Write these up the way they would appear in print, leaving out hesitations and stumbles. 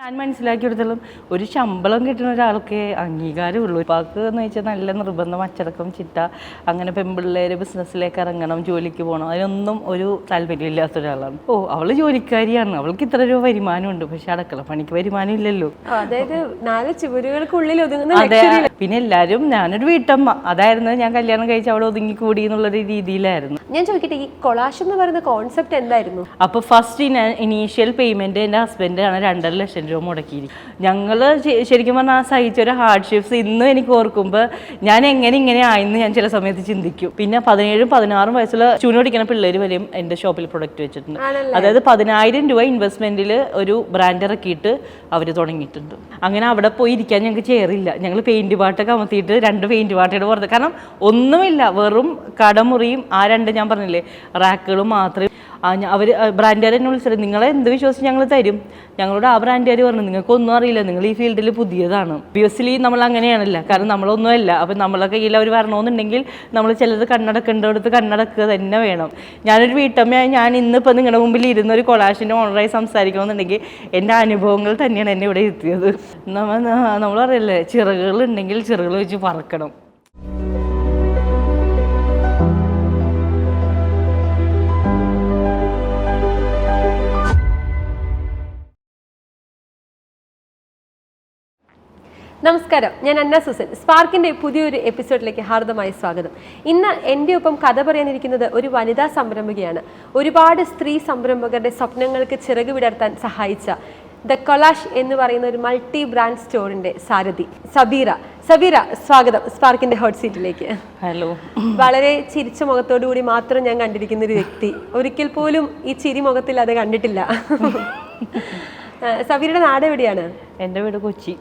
ഞാൻ മനസ്സിലാക്കിയെടുത്തോളം ഒരു ശമ്പളം കിട്ടുന്ന ഒരാൾക്ക് അംഗീകാരമുള്ളൂ. ഉപ്പാക്ക് എന്ന് വെച്ചാൽ നല്ല നിർബന്ധം, അച്ചടക്കം, ചിട്ട, അങ്ങനെ പെൺപിള്ളേര് ബിസിനസ്സിലേക്ക് ഇറങ്ങണം, ജോലിക്ക് പോകണം, അതിനൊന്നും ഒരു താല്പര്യമില്ലാത്ത ഒരാളാണ്. അവള് ജോലിക്കാരിയാണ്, അവൾക്ക് ഇത്ര രൂപ വരുമാനമുണ്ട്, പക്ഷെ അടക്കള പണിക്ക് വരുമാനം ഇല്ലല്ലോ. അതായത് 4 ചുവരുകൾക്കുള്ളിൽ ഒതുങ്ങുന്ന. അതെ, പിന്നെ എല്ലാരും ഞാനൊരു വീട്ടമ്മ, അതായിരുന്നു ഞാൻ കല്യാണം കഴിച്ച് അവിടെ ഒതുങ്ങിക്കൂടി എന്നുള്ളൊരു രീതിയിലായിരുന്നു. ഞാൻ ചോദിക്കട്ടെ, ഈ കൊളാഷ് എന്ന് പറയുന്ന കോൺസെപ്റ്റ് എന്തായിരുന്നു? അപ്പൊ ഫസ്റ്റ് ഇനീഷ്യൽ പേയ്മെന്റ് എന്റെ ഹസ്ബൻഡാണ് 2.5 ലക്ഷം രൂപ മുടക്കിയിരിക്കും. ഞങ്ങള് ശരിക്കും പറഞ്ഞാൽ സഹിച്ചൊരു ഹാർഡ്ഷിപ്സ് ഇന്നും എനിക്ക് ഓർക്കുമ്പോൾ ഞാൻ ഇങ്ങനെ ആയെന്ന് ഞാൻ ചില സമയത്ത് ചിന്തിക്കും. പിന്നെ 17, 16 വയസ്സുള്ള ചൂനോടിക്കുന്ന പിള്ളേർ വരെയും എന്റെ ഷോപ്പിൽ പ്രൊഡക്റ്റ് വെച്ചിട്ടുണ്ട്. അതായത് 10,000 രൂപ ഇൻവെസ്റ്റ്മെന്റിൽ ഒരു ബ്രാൻഡ് ഇറക്കിയിട്ട് അവർ തുടങ്ങിയിട്ടുണ്ട്. അങ്ങനെ അവിടെ പോയി ഇരിക്കാൻ ഞങ്ങൾക്ക് ചെയറില്ല. ഞങ്ങൾ പെയിന്റ് പാട്ടൊക്കെ അമർത്തിയിട്ട് 2 പെയിന്റ് പാട്ടയുടെ പുറത്ത്, കാരണം ഒന്നുമില്ല, വെറും കടമുറിയും ആ 2 ഞാൻ പറഞ്ഞില്ലേ റാക്കുകളും മാത്രമേ. അവർ ബ്രാൻഡുകാർ എന്നെ വിളിച്ചത്, നിങ്ങളെ എന്ത് വിശ്വസിച്ച് ഞങ്ങൾ തരും. ഞങ്ങളോട് ആ ബ്രാൻഡുകാർ പറഞ്ഞു, നിങ്ങൾക്കൊന്നും അറിയില്ല, നിങ്ങൾ ഈ ഫീൽഡിൽ പുതിയതാണ്. ഒബ്വിയസ്ലി നമ്മൾ അങ്ങനെയാണല്ല, കാരണം നമ്മളൊന്നുമല്ല. അപ്പം നമ്മളെ കയ്യിൽ അവർ വരണമെന്നുണ്ടെങ്കിൽ നമ്മൾ ചിലത് കണ്ണടക്കേണ്ടടുത്ത് കണ്ണടക്കുക തന്നെ വേണം. ഞാനൊരു വീട്ടമ്മയായി ഞാൻ ഇന്നിപ്പോൾ നിങ്ങളുടെ മുമ്പിൽ ഇരുന്ന് ഒരു കൊളാഷിൻ്റെ ഓണറായി സംസാരിക്കണമെന്നുണ്ടെങ്കിൽ എൻ്റെ അനുഭവങ്ങൾ തന്നെയാണ് എന്നെ ഇവിടെ എത്തിയത്. നമ്മൾ പറയല്ലേ, ചിറകുകളുണ്ടെങ്കിൽ ചിറകുകൾ വെച്ച് പറക്കണം. നമസ്കാരം, ഞാൻ അന്ന സുസൻ. സ്പാർക്കിന്റെ പുതിയൊരു എപ്പിസോഡിലേക്ക് ഹാർദമായി സ്വാഗതം. ഇന്ന് എൻ്റെ ഒപ്പം കഥ പറയാനിരിക്കുന്നത് ഒരു വനിതാ സംരംഭകയാണ്. ഒരുപാട് സ്ത്രീ സംരംഭകരുടെ സ്വപ്നങ്ങൾക്ക് ചിറക് വിടർത്താൻ സഹായിച്ച ദ കൊളാഷ് എന്ന് പറയുന്ന ഒരു മൾട്ടി ബ്രാൻഡ് സ്റ്റോറിന്റെ സാരഥി സബീറ, സ്വാഗതം സ്പാർക്കിന്റെ ഹോട്ട് സീറ്റിലേക്ക്. ഹലോ. വളരെ ചിരിച്ച മുഖത്തോടു കൂടി മാത്രം ഞാൻ കണ്ടിരിക്കുന്ന ഒരു വ്യക്തി, ഒരിക്കൽ പോലും ഈ ചിരി മുഖത്തിൽ അത് കണ്ടിട്ടില്ല. സബീറയുടെ നാട് എവിടെയാണ്? എൻ്റെ വീട് കൊച്ചി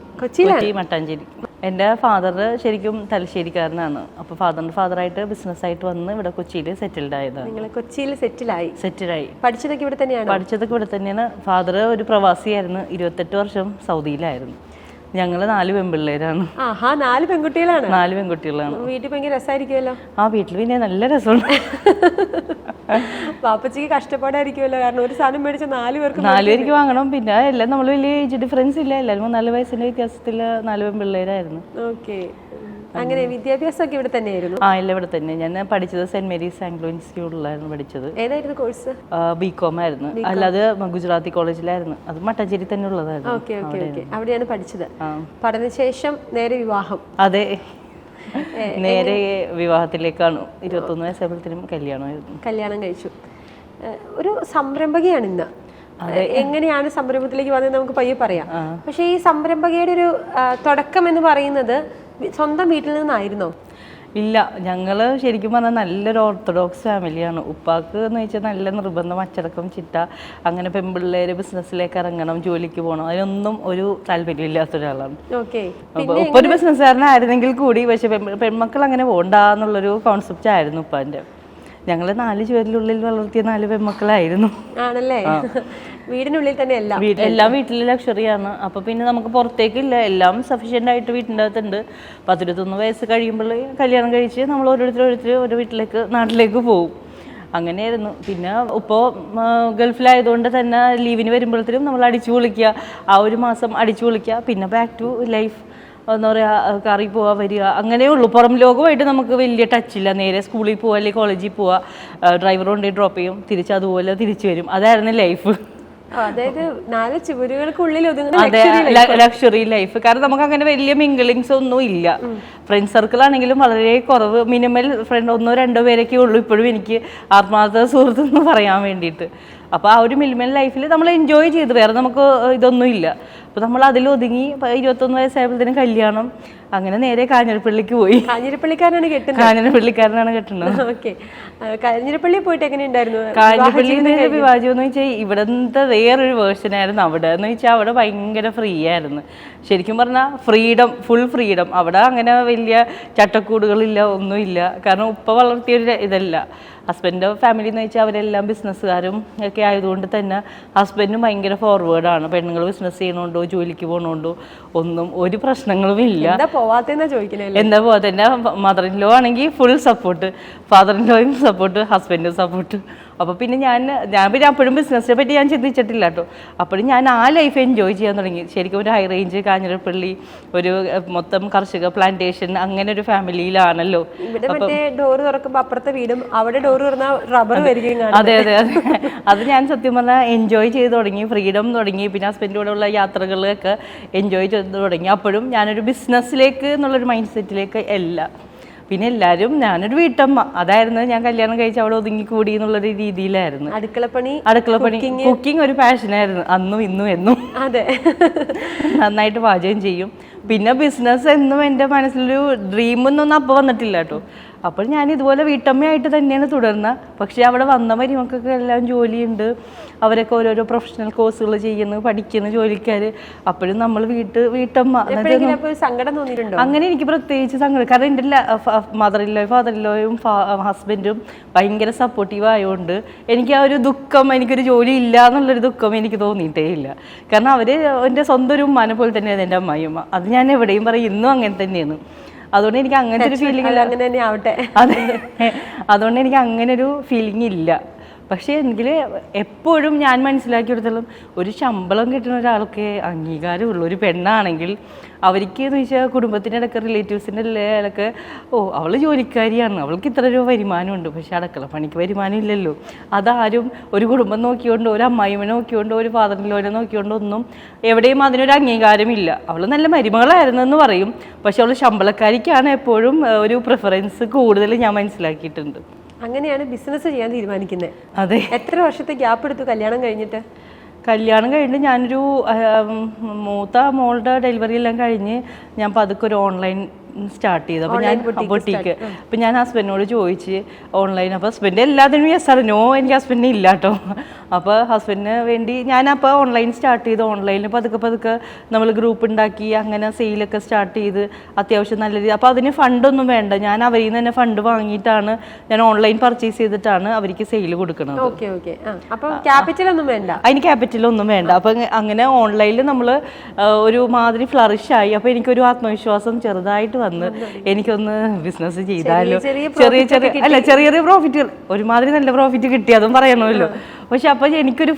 മട്ടാഞ്ചേരി. എൻ്റെ ഫാദർ ശരിക്കും തലശ്ശേരിക്കാരനാണ്. അപ്പോൾ ഫാദറായിട്ട് ബിസിനസ്സായിട്ട് വന്ന് ഇവിടെ കൊച്ചിയിൽ സെറ്റിൽഡ് ആയതാണ്. നിങ്ങൾ കൊച്ചിയിൽ സെറ്റിലായി. പഠിച്ചതൊക്കെ ഇവിടെ തന്നെയാണ്? പഠിച്ചതൊക്കെ ഇവിടെ തന്നെയാണ്. ഫാദർ ഒരു പ്രവാസിയായിരുന്നു, 28 വർഷം സൗദിയിലായിരുന്നു. ഞങ്ങൾ 4 പെൺപിള്ളേരാണ്. 4 പെൺകുട്ടികളാണ്? 4 പെൺകുട്ടികളാണ്. വീട്ടിൽ ഭയങ്കര രസമായിരിക്കുമല്ലോ. വീട്ടിൽ പിന്നെ നല്ല രസമുണ്ട്. പാപ്പച്ചിക്ക് കഷ്ടപ്പാടായിരിക്കുമല്ലോ, കാരണം ഒരു സാധനം മേടിച്ച 4 പേർക്ക് വാങ്ങണം. പിന്നെ എല്ലാം നമ്മൾ വലിയ ഏജ് ഡിഫറൻസ് ഇല്ല, എല്ലാവരും 4 വയസ്സിന്റെ വ്യത്യാസത്തിൽ 4 പെൺപിള്ളേരായിരുന്നു. ഓക്കെ. അങ്ങനെ വിദ്യാഭ്യാസമൊക്കെ ഇവിടെ തന്നെയായിരുന്നു? എല്ലാം ഇവിടെ തന്നെ. ഞാൻ പഠിച്ചത് സെന്റ് മേരീസ് ആംഗ്ലോ ഇൻസ്റ്റിറ്റ്യൂട്ടിലായിരുന്നു പഠിച്ചത്. ഏതായിരുന്നു കോഴ്സ്? ബികോം ആയിരുന്നു. അല്ലാതെ ഗുജറാത്തി കോളേജിലായിരുന്നു, അത് മട്ടാഞ്ചേരി തന്നെ ഉള്ളതായിരുന്നു. അവിടെയാണ് പഠിച്ചത്. പഠനശേഷം നേരെ വിവാഹം? അതെ, നേരെ വിവാഹത്തിലേക്കാണ്. 21 വയസ്സായപ്പോഴത്തേനും കല്യാണം കഴിച്ചു. ഒരു സംരംഭകയാണ് ഇന്ന്. എങ്ങനെയാണ് സംരംഭത്തിലേക്ക് വന്നത് നമുക്ക് പയ്യെ പറയാം. പക്ഷെ ഈ സംരംഭകയുടെ ഒരു തുടക്കം എന്ന് പറയുന്നത് സ്വന്തം വീട്ടിൽ നിന്നായിരുന്നോ? ഇല്ല, ഞങ്ങൾ ശരിക്കും പറഞ്ഞാൽ നല്ലൊരു ഓർത്തഡോക്സ് ഫാമിലിയാണ്. ഉപ്പാക്ക് എന്ന് വെച്ചാൽ നല്ല നിർബന്ധം, അച്ചടക്കം, ചിട്ട, അങ്ങനെ പെൺപിള്ളേര് ബിസിനസ്സിലേക്ക് ഇറങ്ങണം, ജോലിക്ക് പോകണം, അതിനൊന്നും ഒരു താല്പര്യമില്ലാത്ത ഒരാളാണ്. ഉപ്പ ഒരു ബിസിനസ്സുകാരനായിരുന്നെങ്കിൽ കൂടി പക്ഷെ പെൺമക്കൾ അങ്ങനെ പോകണ്ടെന്നുള്ളൊരു കോൺസെപ്റ്റ് ആയിരുന്നു ഉപ്പാൻ്റെ. ഞങ്ങൾ 4 ചുവരിനുള്ളിൽ വളർത്തിയ 4 പെൺമക്കളായിരുന്നു. ആണല്ലേ? വീടിനുള്ളിൽ തന്നെ എല്ലാം വീട്ടിൽ ലക്ഷറിയാണ്. അപ്പൊ പിന്നെ നമുക്ക് പുറത്തേക്കില്ല, എല്ലാം സഫീഷ്യൻ്റ് ആയിട്ട് വീട്ടിൻ്റെ അകത്തുണ്ട്. 21 വയസ്സ് കഴിയുമ്പോൾ കല്യാണം കഴിച്ച് നമ്മൾ ഓരോരുത്തർ ഓരോ നാട്ടിലേക്ക് പോകും. അങ്ങനെയായിരുന്നു. പിന്നെ ഇപ്പോൾ ഗൾഫിലായതുകൊണ്ട് തന്നെ ലീവിന് വരുമ്പോഴത്തേനും നമ്മൾ അടിച്ചു പൊളിക്കുക, ആ ഒരു മാസം അടിച്ചു പൊളിക്കുക, പിന്നെ ബാക്ക് ടു ലൈഫ്. എന്താ പറയുക, കറി പോവുക, വരിക, അങ്ങനെയേ ഉള്ളൂ. പുറം ലോകമായിട്ട് നമുക്ക് വലിയ ടച്ചില്ല. നേരെ സ്കൂളിൽ പോവുക, അല്ലെങ്കിൽ കോളേജിൽ പോവുക, ഡ്രൈവർ കൊണ്ടുപോയി ഡ്രോപ്പ് ചെയ്യും, അതുപോലെ തിരിച്ചു വരും. അതായിരുന്നു ലൈഫ്. അതായത് 4 ചുവരുകൾക്കുള്ളിൽ ലക്ഷറി ലൈഫ്. കാരണം നമുക്ക് അങ്ങനെ വലിയ മിങ്കിളിങ്സ് ഒന്നും ഇല്ല. ഫ്രണ്ട് സർക്കിൾ ആണെങ്കിലും വളരെ കുറവ്, മിനിമൽ ഫ്രണ്ട് 1-2 പേരൊക്കെ ഉള്ളൂ ഇപ്പോഴും എനിക്ക് ആത്മാർത്ഥ സുഹൃത്ത് എന്ന് പറയാൻ വേണ്ടിയിട്ട്. അപ്പോൾ ആ ഒരു മിനിമൽ ലൈഫിൽ നമ്മൾ എൻജോയ് ചെയ്ത്, വേറെ നമുക്ക് ഇതൊന്നും ഇല്ല. അപ്പോൾ നമ്മൾ അതിലൊതുങ്ങി 21 വയസ്സായപ്പോഴത്തേനും കല്യാണം. അങ്ങനെ നേരെ കാഞ്ഞിരപ്പള്ളിക്ക് പോയി. കാഞ്ഞിരപ്പള്ളിക്കാരനാണ് കെട്ടുന്നത്. ഓക്കെ. കാഞ്ഞിരപ്പള്ളി പോയിട്ട് എങ്ങനെയുണ്ടായിരുന്നു? കാഞ്ഞിരപ്പള്ളിയിൽ വിവാഹം എന്ന് വെച്ചാൽ ഇവിടുത്തെ വേറൊരു വേർഷനായിരുന്നു. അവിടെ എന്ന് വെച്ചാൽ അവിടെ ഭയങ്കര ഫ്രീ ആയിരുന്നു. ശരിക്കും പറഞ്ഞാൽ ഫുൾ ഫ്രീഡം. അവിടെ അങ്ങനെ വലിയ ചട്ടക്കൂടുകളില്ല, ഒന്നുമില്ല. കാരണം ഉപ്പ വളർത്തിയൊരു ഇതല്ല. ഹസ്ബൻഡിൻ്റെ ഫാമിലി എന്ന് വെച്ചാൽ അവരെല്ലാം ബിസിനസ്സുകാരും ഒക്കെ ആയതുകൊണ്ട് തന്നെ ഹസ്ബൻഡും ഭയങ്കര ഫോർവേഡാണ്. പെണ്ണുങ്ങൾ ബിസിനസ് ചെയ്യണോണ്ടോ ജോലിക്ക് പോകണോണ്ടോ ഒന്നും ഒരു പ്രശ്നങ്ങളും ഇല്ല. എന്താ പോവാത്ത? എൻ്റെ മദർ ഇൻ ലോ ആണെങ്കിൽ ഫുൾ സപ്പോർട്ട്, ഫാദർ ഇൻ ലോയും സപ്പോർട്ട്, ഹസ്ബൻഡും സപ്പോർട്ട്. അപ്പോൾ പിന്നെ ഞാൻ പിന്നെ അപ്പോഴും ബിസിനസ്സിനെ പറ്റി ഞാൻ ചിന്തിച്ചിട്ടില്ല കേട്ടോ. അപ്പോഴും ഞാൻ ആ ലൈഫ് എൻജോയ് ചെയ്യാൻ തുടങ്ങി. ശരിക്കും ഒരു ഹൈ റേഞ്ച് കാഞ്ഞിരപ്പള്ളി ഒരു മൊത്തം കർഷക പ്ലാന്റേഷൻ അങ്ങനെ ഒരു ഫാമിലിയിലാണല്ലോ. ഡോറ് തുറക്കുമ്പോൾ അപ്പുറത്തെ വീടും അവിടെ ഡോറ് തുറന്നാൽ റബ്ബർ വരികയും. അതെ അതെ അതെ. അത് ഞാൻ സത്യം പറഞ്ഞാൽ എൻജോയ് ചെയ്ത് തുടങ്ങി, ഫ്രീഡം തുടങ്ങി. പിന്നെ ഹസ്ബൻഡിൻ്റെ കൂടെയുള്ള യാത്രകളൊക്കെ എൻജോയ് ചെയ്ത് തുടങ്ങി. അപ്പോഴും ഞാനൊരു ബിസിനസ്സിലേക്ക് എന്നുള്ളൊരു മൈൻഡ് സെറ്റിലേക്ക് അല്ല. പിന്നെ എല്ലാവരും ഞാനൊരു വീട്ടമ്മ, അതായിരുന്നു ഞാൻ കല്യാണം കഴിച്ച് അവിടെ ഒതുങ്ങിക്കൂടി എന്നുള്ളൊരു രീതിയിലായിരുന്നു. അടുക്കളപ്പണി കുക്കിംഗ് ഒരു പാഷനായിരുന്നു അന്നും ഇന്നും എന്നും. അതെ, നന്നായിട്ട് പാചകം ചെയ്യും. പിന്നെ ബിസിനസ് എന്നും എൻ്റെ മനസ്സിലൊരു ഡ്രീമൊന്നും അപ്പോൾ വന്നിട്ടില്ല കേട്ടോ. അപ്പോൾ ഞാൻ ഇതുപോലെ വീട്ടമ്മയായിട്ട് തന്നെയാണ് തുടർന്നത്. പക്ഷേ അവിടെ വന്ന മരുമക്കൊക്കെ എല്ലാം ജോലിയുണ്ട്, അവരൊക്കെ ഓരോരോ പ്രൊഫഷണൽ കോഴ്സുകൾ ചെയ്യുന്നു, പഠിക്കുന്നു ജോലിക്കാർ. അപ്പോഴും നമ്മൾ വീട്ടമ്മ. അങ്ങനെ എനിക്ക് പ്രത്യേകിച്ച് സങ്കടം, കാരണം എൻ്റെ മദറിലോയും ഫാദറിലോയും ഹസ്ബൻഡും ഭയങ്കര സപ്പോർട്ടീവ് ആയതുകൊണ്ട് എനിക്ക് ആ ഒരു ദുഃഖം, എനിക്കൊരു ജോലി ഇല്ല എന്നുള്ളൊരു ദുഃഖം എനിക്ക് തോന്നിയിട്ടേ ഇല്ല. കാരണം അവർ എൻ്റെ സ്വന്തം ഒരു ഉമ്മാനെ പോലെ തന്നെയാണ് എൻ്റെ അമ്മായിയമ്മ. അത് ഞാൻ എവിടെയും പറയും, ഇന്നും അങ്ങനെ തന്നെയാണ്. അതുകൊണ്ട് എനിക്ക് അങ്ങനത്തെ ഒരു ഫീലിംഗ് ഇല്ല. അങ്ങനെ തന്നെ ആവട്ടെ. അതെ, അതുകൊണ്ട് എനിക്ക് അങ്ങനെ ഒരു ഫീലിംഗ് ഇല്ല. പക്ഷേ എങ്കിൽ എപ്പോഴും ഞാൻ മനസ്സിലാക്കിയെടുത്തോളം ഒരു ശമ്പളം കിട്ടുന്ന ഒരാൾക്ക് അംഗീകാരമുള്ള ഒരു പെണ്ണാണെങ്കിൽ അവർക്ക് എന്ന് വെച്ചാൽ കുടുംബത്തിൻ്റെ ഇടയ്ക്ക് റിലേറ്റീവ്സിൻ്റെ ഇടയ്ക്ക് അവൾ ജോലിക്കാരിയാണ്, അവൾക്ക് ഇത്ര രൂപ വരുമാനമുണ്ട്. പക്ഷേ അടുക്കള പണിക്ക് വരുമാനം ഇല്ലല്ലോ. അതാരും ഒരു കുടുംബം നോക്കിക്കൊണ്ട്, ഒരു അമ്മായിമ്മനെ നോക്കിക്കൊണ്ട്, ഒരു ഫാദറിലോനെ നോക്കിക്കൊണ്ട് ഒന്നും എവിടെയും അതിനൊരു അംഗീകാരമില്ല. അവൾ നല്ല മരുമകളായിരുന്നെന്ന് പറയും, പക്ഷെ അവൾ ശമ്പളക്കാരിക്കാണ് എപ്പോഴും ഒരു പ്രിഫറൻസ് കൂടുതൽ ഞാൻ മനസ്സിലാക്കിയിട്ടുണ്ട്. അങ്ങനെയാണ് ബിസിനസ് ചെയ്യാൻ തീരുമാനിക്കുന്നത്. അതെ. എത്ര വർഷത്തെ ഗ്യാപ്പ് എടുത്തു കല്യാണം കഴിഞ്ഞിട്ട്? കല്യാണം കഴിഞ്ഞിട്ട് ഞാനൊരു മൂത്ത മോളുടെ ഡെലിവറി എല്ലാം കഴിഞ്ഞ് ഞാൻ പതുക്കെ ഒരു ഓൺലൈൻ സ്റ്റാർട്ട് ചെയ്തു. അപ്പോൾ ഞാൻ ബൊട്ടീക്ക്. അപ്പോൾ ഞാൻ ഹസ്ബൻഡിനോട് ചോദിച്ച് ഓൺലൈൻ. അപ്പോൾ ഹസ്ബൻഡ് എല്ലാത്തിനും യെസ് ആണ്, നോ എനിക്ക് ഹസ്ബൻഡിന് ഇല്ല കേട്ടോ. അപ്പോൾ ഹസ്ബൻഡിന് വേണ്ടി ഞാനപ്പോൾ ഓൺലൈൻ സ്റ്റാർട്ട് ചെയ്ത് ഓൺലൈനിൽ പതുക്കെ നമ്മൾ ഗ്രൂപ്പ് ഉണ്ടാക്കി അങ്ങനെ സെയിലൊക്കെ സ്റ്റാർട്ട് ചെയ്ത് അത്യാവശ്യം നല്ല രീതി. അപ്പോൾ അതിന് ഫണ്ടൊന്നും വേണ്ട, ഞാൻ അവരിൽ നിന്ന് തന്നെ ഫണ്ട് വാങ്ങിയിട്ടാണ് ഞാൻ ഓൺലൈൻ പർച്ചേസ് ചെയ്തിട്ടാണ് അവർക്ക് സെയിൽ കൊടുക്കുന്നത്. അതിന് ക്യാപിറ്റലൊന്നും വേണ്ട. അപ്പം അങ്ങനെ ഓൺലൈനിൽ നമ്മൾ ഒരു മാതിരി ഫ്ലറിഷായി. അപ്പോൾ എനിക്കൊരു ആത്മവിശ്വാസം ചെറുതായിട്ട് വന്ന് എനിക്കൊന്ന് ബിസിനസ് ചെയ്താലോ, ചെറിയ പ്രോഫിറ്റ്, ഒരുമാതിരി നല്ല പ്രോഫിറ്റ് കിട്ടി, അതും പറയണമല്ലോ. പക്ഷെ അപ്പോൾ എനിക്കൊരു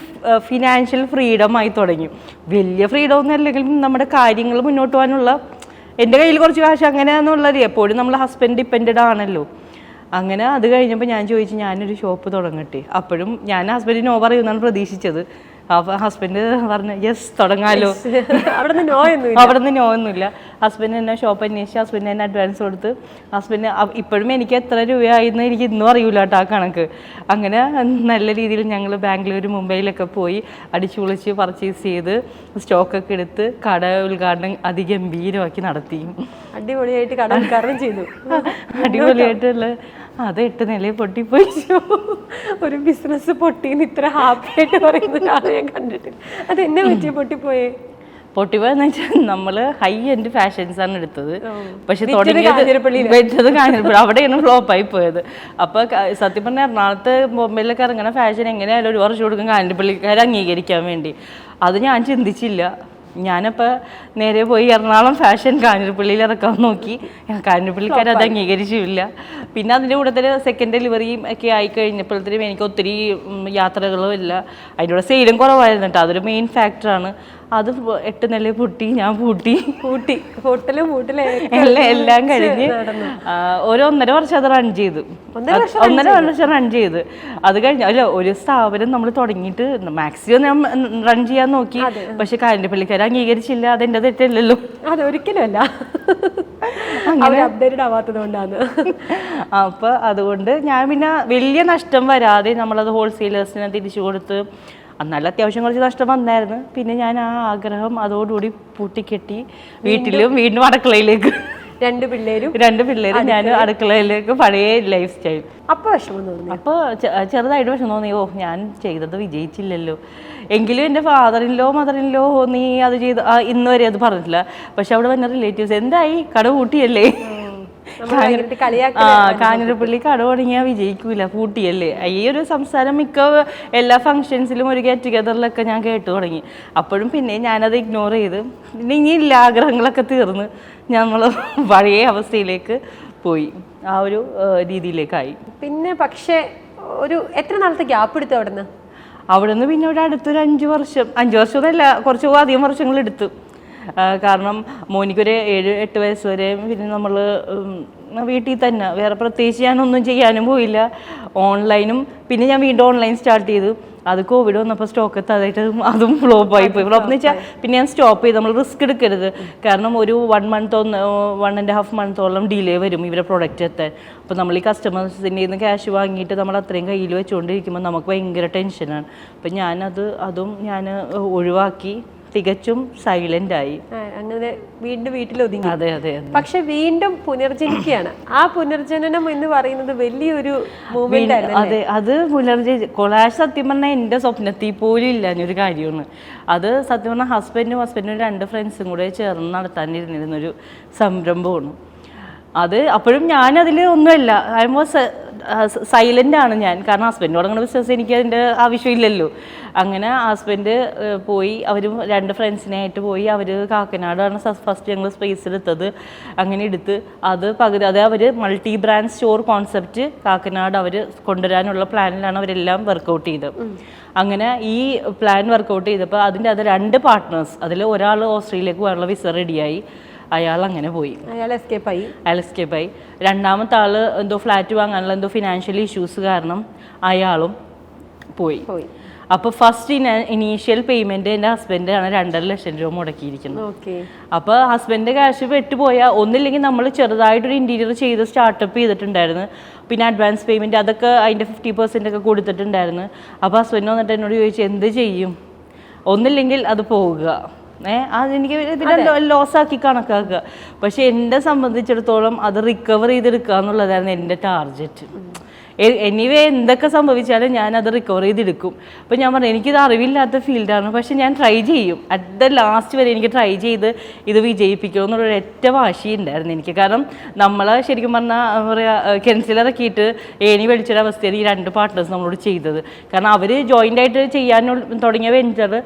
ഫിനാൻഷ്യൽ ഫ്രീഡം ആയി തുടങ്ങി. വലിയ ഫ്രീഡം ഒന്നും അല്ലെങ്കിലും നമ്മുടെ കാര്യങ്ങൾ മുന്നോട്ട് പോകാനുള്ള എൻ്റെ കയ്യിൽ കുറച്ച് കാശ് അങ്ങനെയാണെന്നുള്ളത്. എപ്പോഴും നമ്മൾ ഹസ്ബൻഡ് ഡിപ്പെൻഡഡ് ആണല്ലോ. അങ്ങനെ അത് കഴിഞ്ഞപ്പോൾ ഞാൻ ചോദിച്ചു ഞാനൊരു ഷോപ്പ് തുടങ്ങട്ടെ. അപ്പോഴും ഞാൻ ഹസ്ബൻഡ് നോ പറയുമെന്നാണ് പ്രതീക്ഷിച്ചത്. അപ്പോൾ ഹസ്ബൻഡ് പറഞ്ഞു യെസ് തുടങ്ങാമല്ലോ. അവിടെ നിന്ന് നോ ഒന്നുമില്ല. ഹസ്ബൻഡ് എന്നെ ഷോപ്പ് അന്വേഷിച്ച് ഹസ്ബൻഡ് എന്നെ അഡ്വാൻസ് കൊടുത്ത്. ഹസ്ബൻഡ് ഇപ്പോഴും എനിക്ക് എത്ര രൂപയായിരുന്നു എനിക്ക് ഇന്നും അറിയില്ല കേട്ടോ ആ കണക്ക്. അങ്ങനെ നല്ല രീതിയിൽ ഞങ്ങൾ ബാംഗ്ലൂർ മുംബൈയിലൊക്കെ പോയി അടിച്ചു പൊളിച്ച് പർച്ചേസ് ചെയ്ത് സ്റ്റോക്കൊക്കെ എടുത്ത് കട ഉദ്ഘാടനം അതിഗംഭീരമാക്കി നടത്തി. അടിപൊളിയായിട്ട് കട ഉദ്ഘാടനം ചെയ്തു. അടിപൊളിയായിട്ടുള്ള അത് 8 നിലയിൽ പൊട്ടിപ്പോയി. ഒരു ബിസിനസ് പൊട്ടിന്ന് ഇത്ര ഹാപ്പി ആയിട്ട് പറയുന്ന ഒരാളെ ഞാൻ കണ്ടിട്ടില്ല. അത് എന്നെ പറ്റിയ പൊട്ടിപ്പോയെന്ന് വെച്ചാൽ നമ്മൾ ഹൈ എൻഡ് ഫാഷൻസ് ആണ് എടുത്തത്. പക്ഷെ വെച്ചത് കാഞ്ഞിരപ്പള്ളി, അവിടെയാണ് ഫ്ലോപ്പായി പോയത്. അപ്പോൾ സത്യം പറഞ്ഞാൽ എറണാകുളത്ത് ബോംബെയിലൊക്കെ ഇറങ്ങുന്ന ഫാഷൻ എങ്ങനെയായാലും 1 വർഷം കൊടുക്കും കാഞ്ഞിരപ്പള്ളിക്കാരെ അംഗീകരിക്കാൻ വേണ്ടി. അത് ഞാൻ ചിന്തിച്ചില്ല. ഞാനപ്പോൾ നേരെ പോയി എറണാകുളം ഫാഷൻ കാഞ്ഞിരപ്പള്ളിയിൽ ഇറക്കാൻ നോക്കി. കാഞ്ഞിരപ്പള്ളിക്കാർ അത് അംഗീകരിച്ചില്ല. പിന്നെ അതിൻ്റെ കൂടെ തന്നെ സെക്കൻഡ് ഡെലിവറിയും ഒക്കെ ആയി കഴിഞ്ഞപ്പോഴത്തേനും എനിക്ക് ഒത്തിരി യാത്രകളും ഇല്ല, അതിൻ്റെ കൂടെ സെയിലും കുറവായിരുന്നു കേട്ടോ. അതൊരു മെയിൻ ഫാക്ടറാണ്. അത് 8 നില പൊട്ടി, ഞാൻ പൂട്ടി എല്ലാം കഴിഞ്ഞ് ഒരു 1.5 വർഷം അത് റൺ ചെയ്തു. 1.5 വർഷം റൺ ചെയ്ത് അത് കഴിഞ്ഞ ഒരു സ്ഥാപനം നമ്മൾ തുടങ്ങിയിട്ട് മാക്സിമം ഞാൻ റൺ ചെയ്യാൻ നോക്കി. പക്ഷെ കാഞ്ഞിരപ്പള്ളിക്കാർ അംഗീകരിച്ചില്ല. അതെന്റെ തെറ്റല്ലല്ലോ. അതൊരിക്കലും അല്ല, അപ്ഡേറ്റഡ് ആവാത്തത് കൊണ്ടാണ്. അപ്പൊ അതുകൊണ്ട് ഞാൻ പിന്നെ വലിയ നഷ്ടം വരാതെ നമ്മളത് ഹോൾസെയിലേഴ്സിനെ തിരിച്ചു കൊടുത്ത്. എന്നാലും അത്യാവശ്യം കുറച്ച് നഷ്ടം വന്നായിരുന്നു. പിന്നെ ഞാൻ ആ ആഗ്രഹം അതോടുകൂടി പൂട്ടിക്കെട്ടി വീണ്ടും അടുക്കളയിലേക്ക്. 2 പിള്ളേരും ഞാൻ അടുക്കളയിലേക്ക് പഴയ ലൈഫ് സ്റ്റൈൽ. അപ്പോൾ വിഷമം തോന്നി. അപ്പോൾ ചെറുതായിട്ട് വിഷമം തോന്നി. ഞാൻ ചെയ്തത് വിജയിച്ചില്ലല്ലോ. എങ്കിലും എൻ്റെ ഫാദറിൻലോ മദറിൻലോ നീ അത് ചെയ്ത് ഇന്ന് വരെ അത് പറഞ്ഞിട്ടില്ല. പക്ഷെ അവിടെ വന്ന റിലേറ്റീവ്സ് എന്തായി കട പൂട്ടിയല്ലേ, കാഞ്ഞിരപ്പള്ളി കട തുടങ്ങിയാൽ വിജയിക്കൂല, പൂട്ടിയല്ലേ. ഈ ഒരു സംസാരം മിക്ക എല്ലാ ഫംഗ്ഷൻസിലും ഒരു ഗെറ്റ് ടുഗദറിലൊക്കെ ഞാൻ കേട്ടു തുടങ്ങി. അപ്പോഴും പിന്നെ ഞാനത് ഇഗ്നോർ ചെയ്ത് ഇനിയില്ല, ആഗ്രഹങ്ങളൊക്കെ തീർന്ന് നമ്മൾ പഴയ അവസ്ഥയിലേക്ക് പോയി, ആ ഒരു രീതിയിലേക്കായി. പിന്നെ പക്ഷേ ഒരു എത്ര നാളത്തെ ഗ്യാപ്പ് എടുത്തു അവിടെ നിന്ന് പിന്നെ ഇവിടെ അടുത്തൊരു 5 വർഷം എന്നല്ല കുറച്ച് അധികം വർഷങ്ങൾ എടുത്തു. കാരണം മോനിക്കൊരു 7-8 വയസ്സ് വരെ പിന്നെ നമ്മൾ വീട്ടിൽ തന്നെ വേറെ പ്രത്യേകിച്ച് ഞാനൊന്നും ചെയ്യാനും പോയില്ല. ഓൺലൈനും പിന്നെ ഞാൻ വീണ്ടും ഓൺലൈൻ സ്റ്റാർട്ട് ചെയ്തു. അത് കോവിഡ് വന്നപ്പോൾ സ്റ്റോക്ക് എത്താതായിട്ട് അതും ഫ്ലോപ്പായി പോയി. ഫ്ലോപ്പ് എന്ന് വെച്ചാൽ പിന്നെ ഞാൻ സ്റ്റോപ്പ് ചെയ്ത്. നമ്മൾ റിസ്ക് എടുക്കരുത്. കാരണം ഒരു 1.5 മന്തോളം ഡിലേ വരും ഇവരെ പ്രൊഡക്റ്റ് എത്താൻ. അപ്പോൾ നമ്മൾ ഈ കസ്റ്റമേഴ്സിൻ്റെ നിന്ന് ക്യാഷ് വാങ്ങിയിട്ട് നമ്മൾ അത്രയും കയ്യിൽ വെച്ചുകൊണ്ടിരിക്കുമ്പോൾ നമുക്ക് ഭയങ്കര ടെൻഷനാണ്. അപ്പം അതും ഞാൻ ഒഴിവാക്കി തികച്ചും സൈലന്റ് ആയി. അങ്ങനെ വീണ്ടും വീട്ടിൽ ഒതുങ്ങി. അതെ അതെ. പക്ഷെ വീണ്ടും പുനർജനിക്കുകയാണ്. ആ പുനർജനനം എന്ന് പറയുന്നത് വലിയൊരു മൂവ്മെന്റ് ആണ്. അതെ, അത് കൊളാഷ് സത്യം പറഞ്ഞാൽ എൻ്റെ സ്വപ്നത്തിൽ പോലും ഇല്ലാഞ്ഞൊരു കാര്യമാണ്. അത് സത്യം പറഞ്ഞാൽ ഹസ്ബൻഡും 2 ഫ്രണ്ട്സും കൂടെ ചേർന്ന് നടത്താനിരുന്നിരുന്നൊരു സംരംഭമാണ്. അത് അപ്പോഴും ഞാനതിൽ ഒന്നുമല്ല, ഐ വാസ് സൈലൻ്റ് ആണ് ഞാൻ. കാരണം ഹസ്ബൻഡിനോട് അങ്ങനെ ബിസിനസ് എനിക്ക് അതിൻ്റെ ആവശ്യമില്ലല്ലോ. അങ്ങനെ ഹസ്ബൻഡ് പോയി, അവരും 2 ഫ്രണ്ട്സിനായിട്ട് പോയി. അവർ കാക്കനാടാണ് ഫസ്റ്റ് ഞങ്ങൾ സ്പേസ് എടുത്തത്. അങ്ങനെ എടുത്ത് അത് അവർ multi brand store concept Kakkanad അവർ കൊണ്ടുവരാനുള്ള പ്ലാനിലാണ് അവരെല്ലാം വർക്കൗട്ട് ചെയ്തത്. അങ്ങനെ ഈ പ്ലാൻ വർക്കൗട്ട് ചെയ്തപ്പോൾ അതിൻ്റെ 2 പാർട്ട്നേഴ്സ്, അതിൽ ഒരാൾ ഓസ്ട്രേലിയയിലേക്ക് പോകാനുള്ള വിസ റെഡിയായി. അയാൾ അങ്ങനെ പോയി, അയാൾ എസ്കേപ്പ് ആയി. രണ്ടാമത്തെ ആള് എന്തോ ഫ്ലാറ്റ് വാങ്ങാനുള്ള എന്തോ ഫിനാൻഷ്യൽ ഇഷ്യൂസ് കാരണം അയാളും പോയി. അപ്പോൾ ഫസ്റ്റ് ഇനീഷ്യൽ പേയ്മെന്റ് എൻ്റെ ഹസ്ബൻഡാണ് 2.5 ലക്ഷം രൂപ മുടക്കിയിരിക്കുന്നത്. അപ്പോൾ ഹസ്ബൻഡിന്റെ ക്യാഷ് പെട്ടുപോയാൽ ഒന്നില്ലെങ്കിൽ നമ്മൾ ചെറുതായിട്ടൊരു ഇന്റീരിയർ ചെയ്ത് സ്റ്റാർട്ടപ്പ് ചെയ്തിട്ടുണ്ടായിരുന്നു. പിന്നെ അഡ്വാൻസ് പേയ്മെന്റ് അതൊക്കെ അതിൻ്റെ 50% ഒക്കെ കൊടുത്തിട്ടുണ്ടായിരുന്നു. അപ്പോൾ ഹസ്ബൻഡ് വന്നിട്ട് എന്നോട് ചോദിച്ചു എന്ത് ചെയ്യും, ഒന്നില്ലെങ്കിൽ അത് പോവുക, അതെനിക്ക് ഇതിനെ ലോസാക്കി കണക്കാക്കുക. പക്ഷെ എന്നെ സംബന്ധിച്ചിടത്തോളം അത് റിക്കവർ ചെയ്തെടുക്കുക എന്നുള്ളതായിരുന്നു എൻ്റെ ടാർഗറ്റ്. എനിവേ എന്തൊക്കെ സംഭവിച്ചാലും ഞാനത് റിക്കവർ ചെയ്തെടുക്കും. അപ്പോൾ ഞാൻ പറഞ്ഞു എനിക്കിത് അറിവില്ലാത്ത ഫീൽഡാണ്, പക്ഷെ ഞാൻ ട്രൈ ചെയ്യും. അറ്റ് ദ ലാസ്റ്റ് വരെ എനിക്ക് ട്രൈ ചെയ്ത് ഇത് വിജയിപ്പിക്കണം എന്നുള്ളൊരു ഒറ്റ വാശിയുണ്ടായിരുന്നു എനിക്ക്. കാരണം നമ്മൾ ശരിക്കും പറഞ്ഞാൽ പറയുക കിണറ്റിലിറക്കിയിട്ട് ഏണി വലിച്ചൊരവസ്ഥയാണ് ഈ 2 പാർട്ട്നേഴ്സ് നമ്മളോട് ചെയ്തത്. കാരണം അവർ ജോയിൻ്റ് ആയിട്ട് ചെയ്യാൻ തുടങ്ങിയ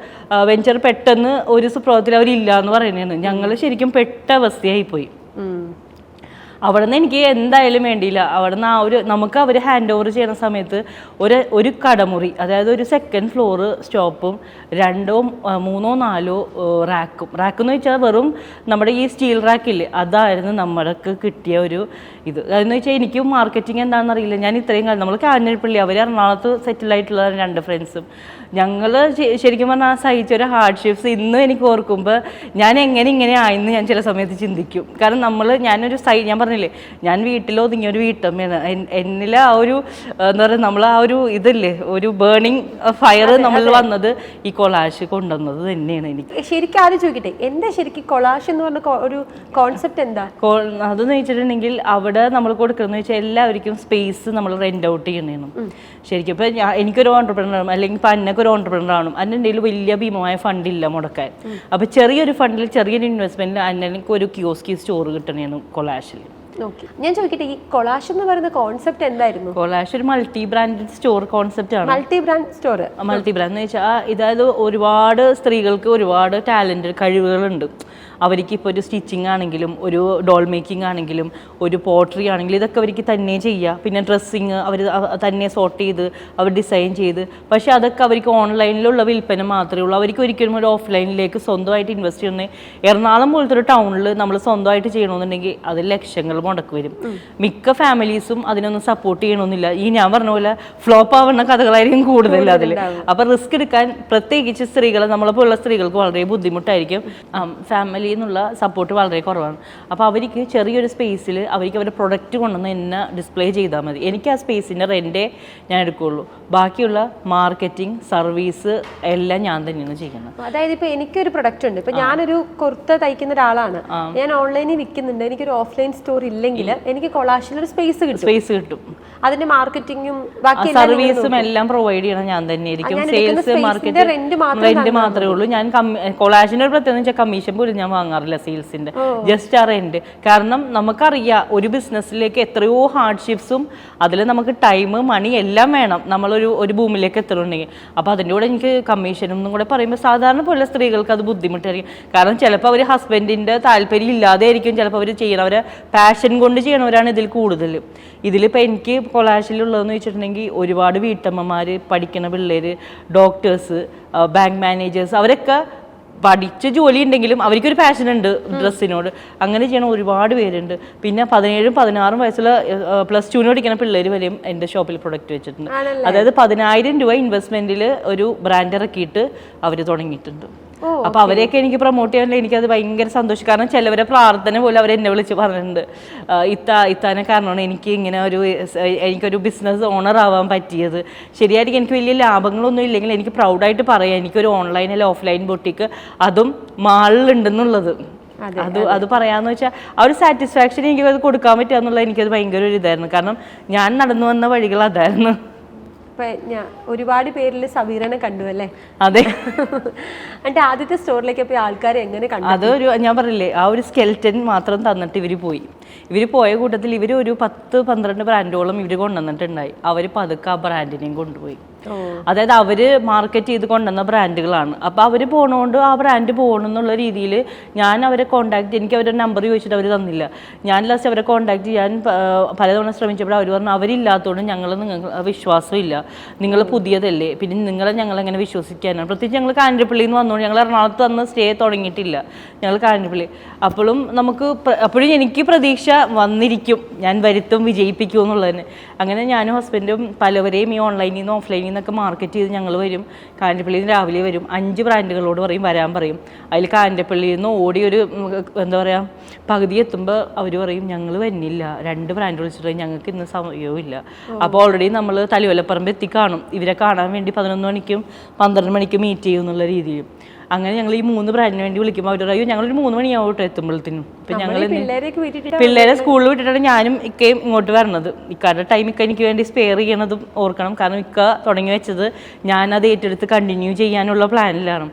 വെഞ്ചർ പെട്ടെന്ന് ഒരു സുപ്രഭാതത്തിൽ അവരില്ല എന്ന് പറയുന്നതാണ്. ഞങ്ങൾ ശരിക്കും പെട്ട അവസ്ഥയായിപ്പോയി. അവിടെ നിന്ന് എനിക്ക് എന്തായാലും വേണ്ടിയില്ല. അവിടെ നിന്ന് നമുക്ക് അവർ ഹാൻഡ് ഓവർ ചെയ്യുന്ന സമയത്ത് ഒരു കടമുറി, അതായത് ഒരു 2nd ഫ്ലോർ സ്റ്റോപ്പും 2, 3, 4 റാക്കെന്ന് വെച്ചാൽ വെറും നമ്മുടെ ഈ സ്റ്റീൽ റാക്കില്ലേ, അതായിരുന്നു നമ്മൾക്ക് കിട്ടിയ ഒരു ഇത്. അതെന്ന് വെച്ചാൽ എനിക്ക് മാർക്കറ്റിംഗ് എന്താണെന്ന് അറിയില്ല. ഞാൻ ഇത്രയും കാലം നമ്മൾ കാഞ്ഞിരപ്പള്ളി, അവർ എറണാകുളത്ത് സെറ്റിൽ ആയിട്ടുള്ള 2 ഫ്രണ്ട്സും ഞങ്ങൾ ശരിക്കും പറഞ്ഞാൽ സഹിച്ചൊരു ഹാർഡ്ഷിപ്സ് ഇന്നും എനിക്ക് ഓർക്കുമ്പോൾ ഞാൻ ഇങ്ങനെ ആയെന്ന് ഞാൻ ചില സമയത്ത് ചിന്തിക്കും. കാരണം ഞാൻ പറഞ്ഞില്ലേ, ഞാൻ വീട്ടിലൊതുങ്ങിയ ഒരു വീട്ടമ്മയാണ്. എന്നിലെ ആ ഒരു എന്താ പറയുക, നമ്മൾ ആ ഒരു ഇതില്ലേ, ഒരു ബേണിംഗ് ഫയർ നമ്മൾ വന്നത് ഈ കൊളാഷ് കൊണ്ടുവന്നത് തന്നെയാണ്. എനിക്ക് ശരിക്കും ആരും ചോദിക്കട്ടെ, എന്താ ശരിക്കും കൊളാഷ് എന്ന് പറഞ്ഞ ഒരു കോൺസെപ്റ്റ് എന്താ? അതെന്ന് വെച്ചിട്ടുണ്ടെങ്കിൽ അവിടെ നമ്മൾ കൊടുക്കുന്നത് വെച്ചാൽ എല്ലാവർക്കും സ്പേസ് നമ്മൾ റെന്റ് ഔട്ട് ചെയ്യണം ശരിക്കും. ഇപ്പം എനിക്കൊരു ഓൺടർപ്രണർ അല്ലെങ്കിൽ ഇപ്പം അന്നൊക്കെ ഒരു ഓൺടർപ്രണർ ആണ്, അതിൻ്റെ എന്തെങ്കിലും വലിയ ഭീമമായ ഫണ്ടില്ല മുടക്കാൻ. അപ്പോൾ ചെറിയൊരു ഫണ്ടിൽ ചെറിയൊരു ഇൻവെസ്റ്റ്മെന്റിൽ അന്നെനിക്ക് ഒരു കിയോസ്കി സ്റ്റോർ കിട്ടണേണ് കൊളാഷിൽ. ഞാൻ ചോദിക്കട്ടെ, ഈ കൊളാഷ് എന്ന് പറയുന്ന കോൺസെപ്റ്റ് എന്തായിരുന്നു? കൊളാഷ് ഒരു മൾട്ടി ബ്രാൻഡ് സ്റ്റോർ കോൺസെപ്റ്റ് ആണ്. മൾട്ടി ബ്രാൻഡ് എന്ന് വെച്ചാൽ ഇതായത് ഒരുപാട് സ്ത്രീകൾക്ക് ഒരുപാട് ടാലന്റ് കഴിവുകളുണ്ട്. അവർക്ക് ഇപ്പോൾ ഒരു സ്റ്റിച്ചിങ് ആണെങ്കിലും ഒരു ഡോൾ മേക്കിംഗ് ആണെങ്കിലും ഒരു പോട്രി ആണെങ്കിലും ഇതൊക്കെ അവർക്ക് തന്നെ ചെയ്യുക. പിന്നെ ഡ്രസ്സിങ് അവർ തന്നെ സോർട്ട് ചെയ്ത് അവർ ഡിസൈൻ ചെയ്ത്, പക്ഷേ അതൊക്കെ അവർക്ക് ഓൺലൈനിലുള്ള വിൽപ്പന മാത്രമേ ഉള്ളൂ. അവർക്ക് ഒരിക്കലും ഒരു ഓഫ്ലൈനിലേക്ക് സ്വന്തമായിട്ട് ഇൻവെസ്റ്റ് ചെയ്യണമെങ്കിൽ എറണാകുളം പോലത്തെ ഒരു ടൗണിൽ നമ്മൾ സ്വന്തമായിട്ട് ചെയ്യണമെന്നുണ്ടെങ്കിൽ അത് ലക്ഷങ്ങൾ മുടക്ക് വരും. മിക്ക ഫാമിലീസും അതിനൊന്നും സപ്പോർട്ട് ചെയ്യണമെന്നില്ല. ഈ ഞാൻ പറഞ്ഞ പോലെ ഫ്ലോപ്പ് ആവുന്ന കഥകളായിരിക്കും കൂടുതൽ അതിൽ. അപ്പം റിസ്ക് എടുക്കാൻ പ്രത്യേകിച്ച് സ്ത്രീകൾ, നമ്മളെപ്പോലുള്ള സ്ത്രീകൾക്ക് വളരെ ബുദ്ധിമുട്ടായിരിക്കും. ഫാമിലി എന്നുള്ള സപ്പോർട്ട് വളരെ കുറവാണ്. അപ്പോൾ അവർക്ക് ചെറിയൊരു സ്പേസിൽ അവർക്ക് അവരുടെ പ്രൊഡക്റ്റ് കൊണ്ടുവന്ന് എന്നെ ഡിസ്പ്ലേ ചെയ്താൽ മതി. എനിക്ക് ആ സ്പേസിൻ്റെ റെൻറ്റേ ഞാൻ എടുക്കുകയുള്ളൂ. ബാക്കിയുള്ള മാർക്കറ്റിംഗ് സർവീസ് എല്ലാം ഞാൻ തന്നെയാണ് ചെയ്യുന്നത്. അതായത് ഇപ്പോൾ എനിക്കൊരു പ്രൊഡക്റ്റ് ഉണ്ട്, ഇപ്പോൾ ഞാനൊരു കുർത്ത തയ്ക്കുന്ന ഒരാളാണ്, ഞാൻ ഓൺലൈനിൽ വിൽക്കുന്നുണ്ട്, എനിക്കൊരു ഓഫ്ലൈൻ സ്റ്റോർ ഇല്ലെങ്കിൽ എനിക്ക് കൊളാഷിലൊരു സ്പേസ് കിട്ടും. അതിന്റെ മാർക്കറ്റിംഗും ബാക്കി സർവീസും എല്ലാം പ്രൊവൈഡ് ചെയ്യണം ഞാൻ തന്നെയായിരിക്കും. സെയിൽസ് മാർക്കറ്റ് റെന്റ് മാത്രമേ ഉള്ളൂ. ഞാൻ കൊളാഷിന്റെ ഒരു പ്രത്യേകത വെച്ചാൽ കമ്മീഷൻ പോലും ഞാൻ വാങ്ങാറില്ല സെയിൽസിന്റെ, ജസ്റ്റ് ആ റെന്റ്. കാരണം നമുക്കറിയാം ഒരു ബിസിനസ്സിലേക്ക് എത്രയോ ഹാർഡ്ഷിപ്സും അതിൽ നമുക്ക് ടൈം മണി എല്ലാം വേണം നമ്മളൊരു ഭൂമിയിലേക്ക് എത്തണമെങ്കിൽ. അപ്പോൾ അതിൻ്റെ കൂടെ എനിക്ക് കമ്മീഷനും എന്നും കൂടെ പറയുമ്പോൾ സാധാരണ പോലെ സ്ത്രീകൾക്ക് അത് ബുദ്ധിമുട്ടായിരിക്കും. കാരണം ചിലപ്പോൾ അവർ ഹസ്ബൻഡിന്റെ താല്പര്യം ഇല്ലാതെ ആയിരിക്കും ചിലപ്പോൾ അവർ ചെയ്യണം, അവരെ പാഷൻ പാഷൻ കൊണ്ട് ചെയ്യണവരാണ് ഇതിൽ കൂടുതൽ. ഇതിലിപ്പോൾ എനിക്ക് കൊളാഷിലുള്ളതെന്ന് വെച്ചിട്ടുണ്ടെങ്കിൽ ഒരുപാട് വീട്ടമ്മമാർ, പഠിക്കുന്ന പിള്ളേർ, ഡോക്ടേഴ്സ്, ബാങ്ക് മാനേജേഴ്സ്, അവരൊക്കെ പഠിച്ച ജോലി ഉണ്ടെങ്കിലും അവർക്കൊരു പാഷൻ ഉണ്ട് ഡ്രസ്സിനോട്. അങ്ങനെ ചെയ്യണ ഒരുപാട് പേരുണ്ട്. പിന്നെ 17, 16 വയസ്സുള്ള +2 പഠിക്കുന്ന പിള്ളേർ വരെയും എൻ്റെ ഷോപ്പിൽ പ്രൊഡക്റ്റ് വെച്ചിട്ടുണ്ട്. അതായത് 10,000 രൂപ ഇൻവെസ്റ്റ്മെന്റിൽ ഒരു ബ്രാൻഡ് ഇറക്കിയിട്ട് അവർ തുടങ്ങിയിട്ടുണ്ട്. അപ്പൊ അവരെയൊക്കെ എനിക്ക് പ്രൊമോട്ട് ചെയ്യാൻ എനിക്കത് ഭയങ്കര സന്തോഷം. കാരണം ചിലവരെ പ്രാർത്ഥന പോലെ അവർ എന്നെ വിളിച്ച് പറഞ്ഞിട്ടുണ്ട്, ഇത്താനെ കാരണമാണ് എനിക്കൊരു ബിസിനസ് ഓണർ ആവാൻ പറ്റിയത്. ശരിയായിരിക്കും, എനിക്ക് വലിയ ലാഭങ്ങളൊന്നും ഇല്ലെങ്കിൽ എനിക്ക് പ്രൗഡായിട്ട് പറയാം എനിക്കൊരു ഓൺലൈൻ അല്ല ഓഫ്ലൈൻ ബൊട്ടിക്ക്, അതും മാളിലുണ്ടെന്നുള്ളത്. അത് പറയാന്ന് വെച്ചാൽ ആ ഒരു സാറ്റിസ്ഫാക്ഷൻ എനിക്കത് കൊടുക്കാൻ പറ്റുക എന്നുള്ളത് എനിക്കത് ഭയങ്കര ഒരു ഇതായിരുന്നു. കാരണം ഞാൻ നടന്നു വന്ന വഴികൾ അതായിരുന്നു. ഒരുപാട് പേരിൽ സബീറനെ കണ്ടു അല്ലേ? അതെ. എന്നിട്ട് ആദ്യത്തെ സ്റ്റോറിലേക്ക് പോയി ആൾക്കാർ എങ്ങനെ കണ്ടു? അതൊരു ഞാൻ പറഞ്ഞില്ലേ, ആ ഒരു സ്കെൽറ്റൻ മാത്രം തന്നിട്ട് ഇവർ പോയ കൂട്ടത്തിൽ ഇവർ ഒരു 10-12 ബ്രാൻഡോളം ഇവർ കൊണ്ടുവന്നിട്ടുണ്ടായി. അവർ പതുക്കെ ആ ബ്രാൻഡിനെയും കൊണ്ടുപോയി. അതായത് അവര് മാർക്കറ്റ് ചെയ്ത് കൊണ്ടുവന്ന ബ്രാൻഡുകളാണ്. അപ്പോൾ അവർ പോണോണ്ട് ആ ബ്രാൻഡ് പോകണം എന്നുള്ള രീതിയിൽ ഞാൻ അവരെ കോൺടാക്ട്, എനിക്ക് അവരുടെ നമ്പർ ചോദിച്ചിട്ട് അവർ തന്നില്ല. ഞാൻ ലാസ്റ്റ് അവരെ കോൺടാക്ട് ചെയ്യാൻ പലതവണ ശ്രമിച്ചപ്പോൾ അവർ പറഞ്ഞു അവരില്ലാത്തതുകൊണ്ട് നിങ്ങൾക്ക് വിശ്വാസമില്ല, നിങ്ങൾ പുതിയതല്ലേ, പിന്നെ ഞങ്ങളെങ്ങനെ വിശ്വസിക്കാനാണ്. പ്രത്യേകിച്ച് ഞങ്ങൾ കാഞ്ഞിരപ്പള്ളിയിൽ നിന്ന് വന്നുകൊണ്ട് ഞങ്ങൾ എറണാകുളത്ത് വന്ന് സ്റ്റേ തുടങ്ങിയിട്ടില്ല, ഞങ്ങൾ കാഞ്ഞിരപ്പള്ളി. അപ്പോഴും എനിക്ക് പ്രതീക്ഷ വന്നിരിക്കും, ഞാൻ വരുത്തും വിജയിപ്പിക്കും എന്നുള്ളതിന്. അങ്ങനെ ഞാനും ഹസ്ബൻഡും പലവരെയും ഈ ഓൺലൈനിൽ നിന്ന് ഓഫ്ലൈനിൽ നിന്നൊക്കെ മാർക്കറ്റ് ചെയ്ത് ഞങ്ങൾ വരും. കാഞ്ഞിരപ്പള്ളിയിൽ നിന്ന് രാവിലെ വരും, 5 ബ്രാൻഡുകളോട് വരാൻ പറയും. അതിൽ കാഞ്ഞിരപ്പള്ളിയിൽ നിന്ന് ഓടി ഒരു പകുതി എത്തുമ്പോൾ അവർ പറയും ഞങ്ങൾ വരുന്നില്ല, 2 ബ്രാൻഡ് വിളിച്ചിട്ട് ഞങ്ങൾക്ക് ഇന്ന് സമയവും ഇല്ല. അപ്പോൾ ഓൾറെഡി നമ്മൾ തലയോലപ്പറമ്പ് എത്തിക്കാണും, ഇവരെ കാണാൻ വേണ്ടി 11 മണിക്കും 12 മണിക്കും മീറ്റ് ചെയ്യും എന്നുള്ള രീതിയിൽ. അങ്ങനെ ഞങ്ങൾ ഈ 3 ബ്രാൻഡിന് വേണ്ടി വിളിക്കുമ്പോൾ അവർ പറയും ഞങ്ങളൊരു 3 മണിയാവട്ടെ എത്തുമ്പോഴത്തേനും. ഇപ്പം ഞങ്ങൾ പിള്ളേരെ സ്കൂളിൽ വിട്ടിട്ടാണ് ഞാനും ഇക്കയും ഇങ്ങോട്ട് വരണത്. ഇക്കാരുടെ ടൈം എനിക്ക് വേണ്ടി സ്പെയർ ചെയ്യണതും ഓർക്കണം. കാരണം ഇക്ക തുടങ്ങി വെച്ചത് ഞാനത് ഏറ്റെടുത്ത് കണ്ടിന്യൂ ചെയ്യാനുള്ള പ്ലാനിലാണ്.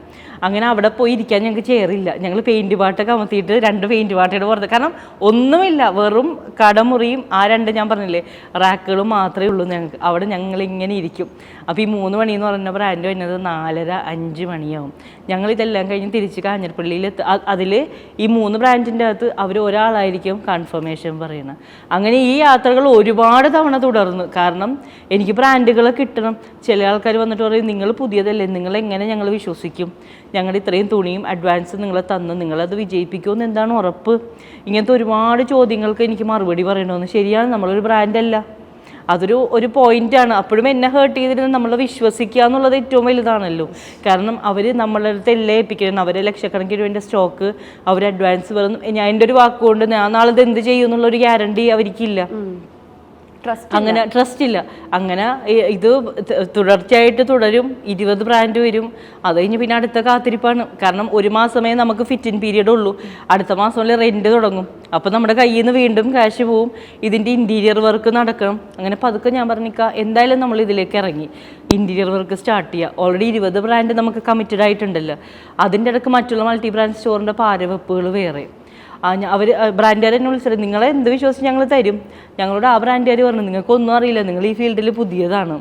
അങ്ങനെ അവിടെ പോയി ഇരിക്കാൻ ഞങ്ങൾക്ക് ചേറില്ല. ഞങ്ങൾ പെയിൻറ് പാട്ടൊക്കെ അമർത്തിയിട്ട് 2 പെയിൻറ് പാട്ടയുടെ പുറത്ത്, കാരണം ഒന്നുമില്ല, വെറും കടമുറിയും ആ 2 ഞാൻ പറഞ്ഞില്ലേ റാക്കുകളും മാത്രമേ ഉള്ളൂ ഞങ്ങൾക്ക്. അവിടെ ഞങ്ങൾ ഇങ്ങനെ ഇരിക്കും. അപ്പോൾ ഈ 3 മണി എന്ന് പറഞ്ഞ ബ്രാൻഡ് വരുന്നത് 4:30-5 മണിയാവും. ഞങ്ങളിതെല്ലാം കഴിഞ്ഞ് തിരിച്ച് കാഞ്ഞിരപ്പള്ളിയിൽ അതിൽ ഈ 3 ബ്രാൻഡിൻ്റെ അകത്ത് അവർ ഒരാളായിരിക്കും കൺഫർമേഷൻ പറയുന്നത്. അങ്ങനെ ഈ യാത്രകൾ ഒരുപാട് തവണ തുടർന്നു. കാരണം എനിക്ക് ബ്രാൻഡുകൾ കിട്ടണം. ചില ആൾക്കാർ വന്നിട്ട് പറയും നിങ്ങൾ പുതിയതല്ലേ, നിങ്ങളെങ്ങനെ ഞങ്ങൾ വിശ്വസിക്കും, ഞങ്ങളുടെ ഇത്രയും തുണിയും അഡ്വാൻസ് നിങ്ങളെ തന്ന് നിങ്ങളത് വിജയിപ്പിക്കുമെന്ന് എന്താണ് ഉറപ്പ്? ഇങ്ങനത്തെ ഒരുപാട് ചോദ്യങ്ങൾക്ക് എനിക്ക് മറുപടി പറയണമെന്ന്. ശരിയാണ്, നമ്മളൊരു ബ്രാൻഡല്ല, അതൊരു പോയിന്റാണ്. അപ്പോഴും എന്നെ ഹേർട്ട് ചെയ്തിരുന്നത് നമ്മൾ വിശ്വസിക്കുക എന്നുള്ളത് ഏറ്റവും വലുതാണല്ലോ. കാരണം അവർ നമ്മളെ അടുത്ത് എല്ലാം ഏൽപ്പിക്കണം, അവരെ ലക്ഷക്കണക്കിന് വേണ്ടി സ്റ്റോക്ക്, അവർ അഡ്വാൻസ് പറഞ്ഞു. ഞാൻ എൻ്റെ ഒരു വാക്കുകൊണ്ട് ഞാൻ നാളെ ഇത് എന്ത് ചെയ്യും എന്നുള്ളൊരു ഗ്യാരണ്ടി അവർക്കില്ല. അങ്ങനെ ട്രസ്റ്റ് ഇല്ല. അങ്ങനെ ഇത് തുടർച്ചയായിട്ട് തുടരും. 20 ബ്രാൻഡ് വരും. അത് കഴിഞ്ഞ് പിന്നെ അടുത്ത കാത്തിരിപ്പാണ്. കാരണം 1 മാസമേ നമുക്ക് ഫിറ്റിൻ പീരീഡ് ഉള്ളൂ. അടുത്ത മാസത്തിൽ റെന്റ് തുടങ്ങും. അപ്പോൾ നമ്മുടെ കയ്യിൽ നിന്ന് വീണ്ടും ക്യാഷ് പോവും. ഇതിൻ്റെ ഇൻറ്റീരിയർ വർക്ക് നടക്കണം. അങ്ങനെ പതുക്കെ ഞാൻ പറഞ്ഞിക്കാം എന്തായാലും നമ്മൾ ഇതിലേക്ക് ഇറങ്ങി ഇൻറ്റീരിയർ വർക്ക് സ്റ്റാർട്ട് ചെയ്യുക. ഓൾറെഡി 20 ബ്രാൻഡ് നമുക്ക് കമ്മിറ്റഡ് ആയിട്ടുണ്ടല്ലോ. അതിൻ്റെ ഇടയ്ക്ക് മറ്റുള്ള മൾട്ടി ബ്രാൻഡ് സ്റ്റോറിൻ്റെ പാരവെപ്പുകൾ വേറെ. അവർ ബ്രാൻഡുകാർ എന്നെ വിളിച്ചിട്ട് നിങ്ങളെ എന്ത് വിശ്വസിച്ച് ഞങ്ങൾ തരും. ഞങ്ങളോട് ആ ബ്രാൻഡുകാർ പറഞ്ഞു നിങ്ങൾക്കൊന്നും അറിയില്ല, നിങ്ങൾ ഈ ഫീൽഡിൽ പുതിയതാണ്.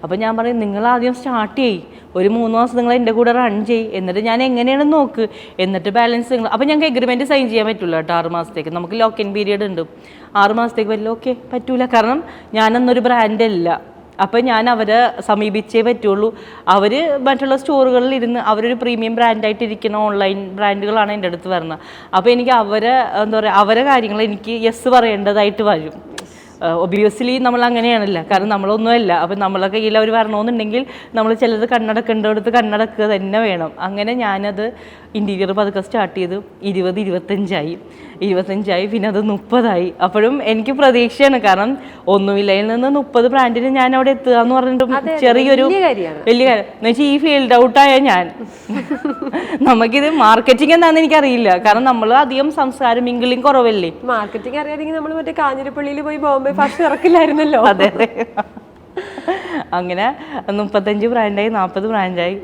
അപ്പോൾ ഞാൻ പറയും നിങ്ങൾ ആദ്യം സ്റ്റാർട്ട് ചെയ്യ്, ഒരു 3 മാസം നിങ്ങൾ എൻ്റെ കൂടെ റൺ ചെയ്യ്, എന്നിട്ട് ഞാൻ എങ്ങനെയാണെന്ന് നോക്ക്, എന്നിട്ട് ബാലൻസ് നിങ്ങൾ. അപ്പോൾ ഞങ്ങൾക്ക് എഗ്രിമെൻറ്റ് സൈൻ ചെയ്യാൻ പറ്റില്ല കേട്ടോ 6 മാസത്തേക്ക്. നമുക്ക് ലോക്ക് ഇൻ പീരീഡ് ഉണ്ട്. 6 മാസത്തേക്ക് പറ്റില്ല. ഓക്കെ പറ്റൂല, കാരണം ഞാനന്നൊരു ബ്രാൻഡല്ല. അപ്പം ഞാൻ അവരെ സമീപിച്ചേ പറ്റുള്ളൂ. അവർ മറ്റുള്ള സ്റ്റോറുകളിൽ ഇരുന്ന് അവരൊരു പ്രീമിയം ബ്രാൻഡായിട്ട് ഇരിക്കുന്ന ഓൺലൈൻ ബ്രാൻഡുകളാണ് എൻ്റെ അടുത്ത് വരുന്നത്. അപ്പോൾ എനിക്ക് അവരെ കാര്യങ്ങൾ എനിക്ക് യെസ് പറയേണ്ടതായിട്ട് വരും. ഒബിയസ്ലി നമ്മൾ അങ്ങനെയാണല്ലോ, കാരണം നമ്മളൊന്നുമല്ല. അപ്പം നമ്മളെ കയ്യിൽ അവർ വരണമെന്നുണ്ടെങ്കിൽ നമ്മൾ ചിലത് കണ്ണടക്കേണ്ടടുത്ത് കണ്ണടക്കുക തന്നെ വേണം. അങ്ങനെ ഞാനത് ഇൻറ്റീരിയർ പതുക്കെ സ്റ്റാർട്ട് ചെയ്തു. 25 പിന്നെ അത് 30. അപ്പോഴും എനിക്ക് പ്രതീക്ഷയാണ്, കാരണം ഒന്നുമില്ലയിൽ നിന്ന് 30 ബ്രാൻഡിന് ഞാൻ അവിടെ എത്തുക എന്ന് പറഞ്ഞിട്ട് ചെറിയൊരു വലിയ കാര്യം എന്ന് വെച്ചാൽ ഈ ഫീൽഡ് ഔട്ടായ ഞാൻ നമുക്കിത് മാർക്കറ്റിംഗ് എന്താണെന്ന് എനിക്കറിയില്ല. കാരണം നമ്മൾ അധികം സംസാരം മിങ്കിളിങ് കുറവല്ലേ. മാർക്കറ്റിംഗ് അറിയാമെങ്കിൽ നമ്മൾ മറ്റേ കാഞ്ഞിരപ്പള്ളിയിൽ പോയി ബോംബെ ഫസ്റ്റ് ഇറക്കില്ലായിരുന്നല്ലോ. അതെ. അങ്ങനെ 35 ബ്രാൻഡായി, 40 ബ്രാൻഡായി.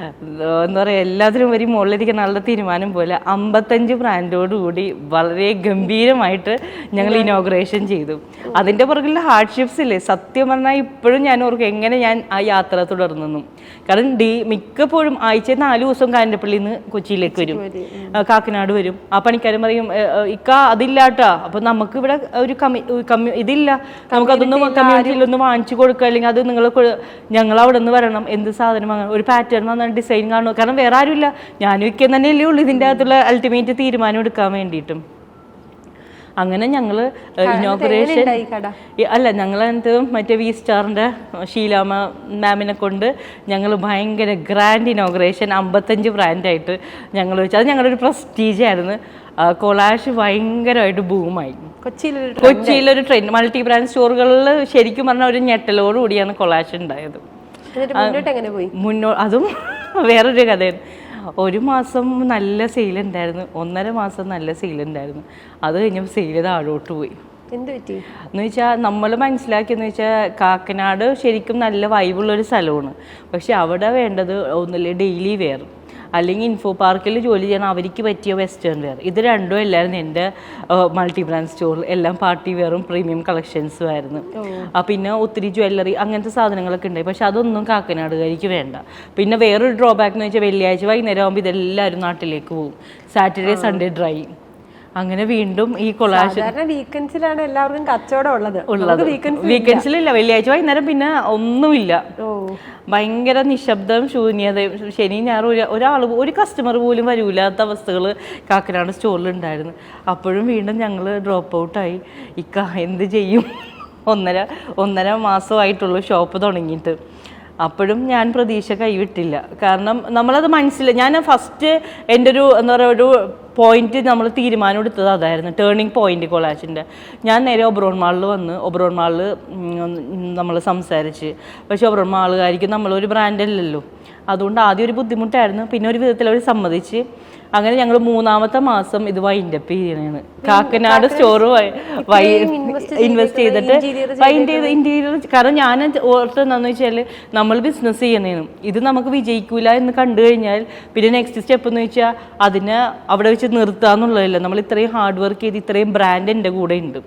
എന്താ പറയുക, എല്ലാത്തിനും ഒരു മുകളിലിരിക്കുന്ന ആളുടെ തീരുമാനം പോലെ 55 ബ്രാൻഡോടുകൂടി വളരെ ഗംഭീരമായിട്ട് ഞങ്ങൾ ഇനോഗ്രേഷൻ ചെയ്തു. അതിൻ്റെ പുറകിലുള്ള ഹാർഡ്ഷിപ്സ് ഇല്ലേ, സത്യം പറഞ്ഞാൽ ഇപ്പോഴും ഞാൻ ഓർക്കും എങ്ങനെ ഞാൻ ആ യാത്ര തുടർന്നു. കാരണം മിക്കപ്പോഴും ആഴ്ച 4 ദിവസം കാഞ്ഞിരപ്പള്ളിയിൽ നിന്ന് കൊച്ചിയിലേക്ക് വരും, കാക്കനാട് വരും. ആ പണിക്കാരൻ പറയും, ഇക്ക അതില്ലാട്ടാ, അപ്പൊ നമുക്ക് ഇവിടെ ഒരു ഇതില്ല, നമുക്കതൊന്നും കമ്മ്യൂണിറ്റിയിലൊന്നും വാങ്ങിച്ചു കൊടുക്കുക, അല്ലെങ്കിൽ അത് ഞങ്ങൾ അവിടെ നിന്ന് വരണം, എന്ത് സാധനം വാങ്ങണം, ഒരു പാറ്റേൺ വന്നാൽ ഡിസൈൻ കാണുമോ, കാരണം വേറെ ആരുമില്ല, ഞാനും ഇക്ക തന്നെയല്ലേ ഉള്ളൂ ഇതിൻ്റെ അകത്തുള്ള അൾട്ടിമേറ്റ് തീരുമാനം എടുക്കാൻ വേണ്ടിയിട്ടും. അങ്ങനെ ഞങ്ങൾ ഇനോഗ്രേഷൻ അല്ല, ഞങ്ങളതിനകത്ത് മറ്റേ V-Starൻ്റെ ഷീലാമ മാമിനെ കൊണ്ട് ഞങ്ങൾ ഭയങ്കര ഗ്രാൻഡ് ഇനോഗ്രേഷൻ 55 ബ്രാൻഡായിട്ട് ഞങ്ങൾ വെച്ചു. അത് ഞങ്ങളുടെ ഒരു പ്രസ്റ്റീജ് ആയിരുന്നു. കൊളാഷ് ഭയങ്കരമായിട്ട് ബൂമായി. കൊച്ചിയിലൊരു ട്രെൻഡ്, മൾട്ടി ബ്രാൻഡ് സ്റ്റോറുകളിൽ ശരിക്കും പറഞ്ഞാൽ ഒരു ഞെട്ടലോടുകൂടിയാണ് കൊളാഷ് ഉണ്ടായത്. അതും വേറൊരു കഥയാണ്. ഒരു മാസം നല്ല സെയിലുണ്ടായിരുന്നു, 1.5 മാസം നല്ല സെയിലുണ്ടായിരുന്നു. അത് കഴിഞ്ഞപ്പോൾ സെയിൽ താഴോട്ട് പോയി. എന്ന് വെച്ചാൽ നമ്മൾ മനസ്സിലാക്കിയെന്ന് വെച്ചാൽ കാക്കനാട് ശരിക്കും നല്ല വൈബുള്ളൊരു സ്ഥലമാണ്. പക്ഷെ അവിടെ വേണ്ടത് ഒന്നില്ലേ ഡെയിലി വെയർ, അല്ലെങ്കിൽ ഇൻഫോ പാർക്കിൽ ജോലി ചെയ്യണം അവർക്ക് പറ്റിയ വെസ്റ്റേൺ വെയർ. ഇത് രണ്ടും അല്ലായിരുന്നു എൻ്റെ മൾട്ടി ബ്രാൻഡ് സ്റ്റോറിൽ. എല്ലാം പാർട്ടി വെയറും പ്രീമിയം കളക്ഷൻസും ആയിരുന്നു. പിന്നെ ഒത്തിരി ജ്വല്ലറി അങ്ങനത്തെ സാധനങ്ങളൊക്കെ ഉണ്ടായി. പക്ഷെ അതൊന്നും കാക്കനാടുകാരിക്ക് വേണ്ട. പിന്നെ വേറൊരു ഡ്രോബാക്ക് എന്ന് വെച്ചാൽ വെള്ളിയാഴ്ച വൈകുന്നേരം ആകുമ്പോൾ ഇതെല്ലാവരും നാട്ടിലേക്ക് പോകും. Saturday Sunday dry. അങ്ങനെ വീണ്ടും ഈ കൊളാഷ് വീക്കെൻഡ്സിലാണ് എല്ലാവർക്കും കച്ചവടം ഉള്ളത്. വീക്കെൻഡ്സിലില്ല, വെള്ളിയാഴ്ച വൈകുന്നേരം പിന്നെ ഒന്നുമില്ല. ഭയങ്കര നിശബ്ദം, ശൂന്യതയും. ശനി ഞായർ ഒരു കസ്റ്റമർ പോലും വരൂലാത്ത അവസ്ഥകൾ കാക്കനാട് സ്റ്റോറിലുണ്ടായിരുന്നു. അപ്പോഴും വീണ്ടും ഞങ്ങൾ ഡ്രോപ്പ് ഔട്ടായി. എന്ത് ചെയ്യും? ഒന്നര മാസമായിട്ടുള്ളൂ ഷോപ്പ് തുടങ്ങിയിട്ട്. അപ്പോഴും ഞാൻ പ്രതീക്ഷ കൈവിട്ടില്ല. കാരണം നമ്മളത് ഞാൻ ഫസ്റ്റ് എൻ്റെ എന്താ പറയുക ഒരു പോയിന്റ് നമ്മൾ തീരുമാനം എടുത്തത് അതായിരുന്നു, ടേണിംഗ് പോയിന്റ് കൊളാഷിൻ്റെ. ഞാൻ നേരെ ഒബ്രോൺ മാളിൽ വന്ന് ഒബ്രോൺ മാളിൽ നമ്മൾ സംസാരിച്ച്. പക്ഷെ ഒബ്രോൺ മാളുകാരിക്കും നമ്മളൊരു ബ്രാൻഡല്ലല്ലോ, അതുകൊണ്ട് ആദ്യം ഒരു ബുദ്ധിമുട്ടായിരുന്നു. പിന്നെ ഒരു വിധത്തിൽ അവർ സമ്മതിച്ച്. അങ്ങനെ ഞങ്ങൾ 3-ാമത്തെ മാസം ഇത് വൈൻഡപ്പ് ചെയ്യണേണ്. കാക്കനാട് സ്റ്റോർ ഇൻവെസ്റ്റ് ചെയ്തിട്ട് ഇന്റീരിയർ. കാരണം ഞാൻ ഓർത്ത് എന്താണെന്ന് വെച്ചാൽ നമ്മൾ ബിസിനസ് ചെയ്യണേനും ഇത് നമുക്ക് വിജയിക്കൂല എന്ന് കണ്ടു കഴിഞ്ഞാൽ പിന്നെ നെക്സ്റ്റ് സ്റ്റെപ്പ് എന്ന് വെച്ചാൽ അതിനെ അവിടെ വെച്ച് നിർത്താന്നുള്ളതല്ല. നമ്മൾ ഇത്രയും ഹാർഡ് വർക്ക് ചെയ്ത് ഇത്രയും ബ്രാൻഡ് എൻ്റെ കൂടെ ഉണ്ട്.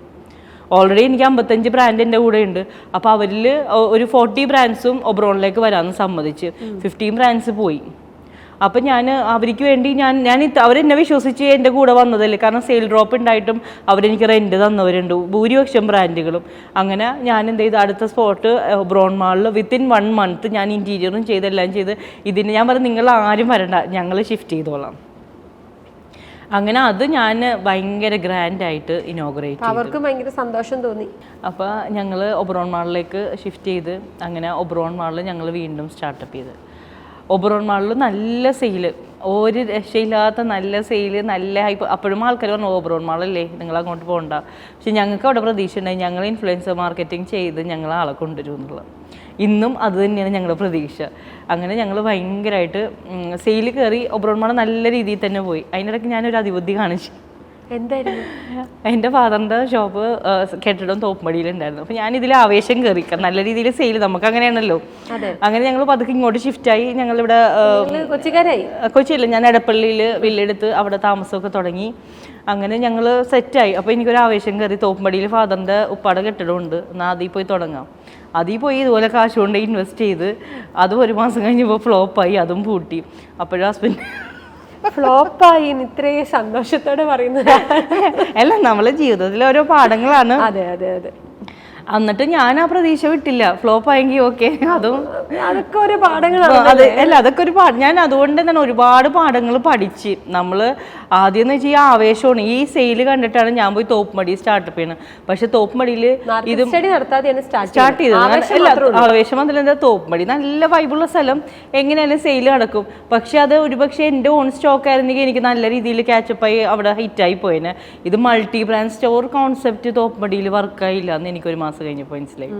ഓൾറെഡി എനിക്ക് 55 ബ്രാൻഡ് എൻ്റെ കൂടെ ഉണ്ട്. അപ്പോൾ അവരിൽ ഒരു 40 ബ്രാൻഡ്സും ഒബ്രോണിലേക്ക് വരാമെന്ന് സമ്മതിച്ച്. 15 ബ്രാൻഡ്സ് പോയി. അപ്പം ഞാൻ അവർക്ക് വേണ്ടി അവരെന്നെ വിശ്വസിച്ച് എൻ്റെ കൂടെ വന്നതല്ലേ. കാരണം സെയിൽ ഡ്രോപ്പ് ഉണ്ടായിട്ടും അവരെനിക്ക് റെൻറ്റ് തന്നവരുണ്ട് ഭൂരിപക്ഷം ബ്രാൻഡുകളും. അങ്ങനെ ഞാൻ എന്ത് ചെയ്തു, അടുത്ത സ്പോട്ട് ബ്രോൺ മാളിൽ വിത്തിൻ 1 മന്ത് ഞാൻ ഇൻറ്റീരിയറും ചെയ്തെല്ലാം ചെയ്ത് ഞാൻ പറഞ്ഞു നിങ്ങൾ ആരും വരണ്ട, ഞങ്ങൾ ഷിഫ്റ്റ് ചെയ്തോളാം. അങ്ങനെ അത് ഞാൻ ഭയങ്കര ഗ്രാൻഡായിട്ട് ഇനോഗ്രേറ്റ് ചെയ്തു. അവർക്ക് ഭയങ്കര സന്തോഷം തോന്നി. അപ്പോൾ ഞങ്ങൾ ഒബ്രോൺ മാളിലേക്ക് ഷിഫ്റ്റ് ചെയ്ത് അങ്ങനെ ഒബ്രോൺ മാളിൽ ഞങ്ങൾ വീണ്ടും സ്റ്റാർട്ടപ്പ് ചെയ്ത്. ഒബ്രോൺ മാളിൽ നല്ല സെയില്, ഒരു രക്ഷയില്ലാത്ത നല്ല സെയില്, നല്ല ഹൈപ്പ്. അപ്പോഴും ആൾക്കാർ പറഞ്ഞു ഒബ്രോൺ മാളല്ലേ നിങ്ങൾ അങ്ങോട്ട് പോകണ്ട. പക്ഷെ ഞങ്ങൾക്ക് അവിടെ പ്രതീക്ഷ ഉണ്ടായി, ഞങ്ങൾ ഇൻഫ്ലുവൻസർ മാർക്കറ്റിംഗ് ചെയ്ത് ഞങ്ങൾ ആളെ കൊണ്ടുവരും എന്നുള്ളത്. ഇന്നും അത് തന്നെയാണ് ഞങ്ങളുടെ പ്രതീക്ഷ. അങ്ങനെ ഞങ്ങൾ ഭയങ്കരമായിട്ട് സെയിൽ കയറി. ഒബ്രോൺ മാൾ നല്ല രീതിയിൽ തന്നെ പോയി. അതിനിടയ്ക്ക് ഞാനൊരു അതിബുദ്ധി കാണിച്ചു. എന്തായിരുന്നു? എൻ്റെ ഫാദറിൻ്റെ ഷോപ്പ് കെട്ടിടം തോപ്പുംപടിയിലുണ്ടായിരുന്നു. അപ്പോൾ ഞാൻ ഇതിൽ ആവേശം കയറി. നല്ല രീതിയിൽ സെയിൽ നമുക്ക് അങ്ങനെയാണല്ലോ. അങ്ങനെ ഞങ്ങൾ പതുക്കെ ഇങ്ങോട്ട് ഷിഫ്റ്റായി. ഞങ്ങളിവിടെ കൊച്ചിയില്ല, ഞാൻ എടപ്പള്ളിയിൽ വില്ലെടുത്ത് അവിടെ താമസമൊക്കെ തുടങ്ങി. അങ്ങനെ ഞങ്ങൾ സെറ്റായി. അപ്പോൾ എനിക്കൊരു ആവേശം കയറി. തോപ്പുംപടിയിൽ ഫാദറിൻ്റെ ഉപ്പാടെ കെട്ടിടമുണ്ട്, എന്നാൽ അതിൽ പോയി തുടങ്ങാം. അതിൽ പോയി ഇതുപോലെ കാശ് കൊണ്ട് ഇൻവെസ്റ്റ് ചെയ്ത് അത് 1 മാസം കഴിഞ്ഞപ്പോൾ ഫ്ലോപ്പായി, അതും പൂട്ടി. അപ്പോഴും ഹസ്ബൻഡ് ഫ്ലോപ്പായി ഇത്രയും സന്തോഷത്തോടെ പറയുന്നത് അല്ല, നമ്മളെ ജീവിതത്തിലെ ഓരോ പാഠങ്ങളാണ്. അതെ അതെ അതെ. എന്നിട്ട് ഞാൻ ആ പ്രതീക്ഷ വിട്ടില്ല. ഫ്ലോപ്പ് ആയെങ്കിൽ ഓക്കെ, അതൊക്കെ ഒരു പാഠങ്ങളാണ്. അതൊക്കെ ഒരു ഞാൻ അതുകൊണ്ട് തന്നെ ഒരുപാട് പാഠങ്ങൾ പഠിച്ച്. നമ്മൾ ആദ്യം എന്ന് വെച്ചാൽ ഈ ആവേശമാണ്. ഈ സെയിൽ കണ്ടിട്ടാണ് ഞാൻ പോയി തോപ്പുംപടി സ്റ്റാർട്ടപ്പ് ചെയ്യണം. പക്ഷെ തോപ്പുംപടിയിൽ ഇത് സ്റ്റാർട്ട് ചെയ്തത് ആവേശം അതിലെന്താ, തോപ്പുംപടി നല്ല വൈബുള്ള സ്ഥലം, എങ്ങനെയായാലും സെയിൽ നടക്കും. പക്ഷെ അത് ഒരുപക്ഷെ എൻ്റെ ഓൺ സ്റ്റോക്ക് ആയിരുന്നെങ്കിൽ എനിക്ക് നല്ല രീതിയിൽ ക്യാച്ചപ്പായി അവിടെ ഹിറ്റായി പോയേനെ. ഇത് മൾട്ടി ബ്രാൻഡ് സ്റ്റോർ കോൺസെപ്റ്റ് തോപ്പുംപടിയിൽ വർക്കായില്ല എന്ന് എനിക്കൊരു മാസം കഴിഞ്ഞപ്പോൾ മനസ്സിലായി.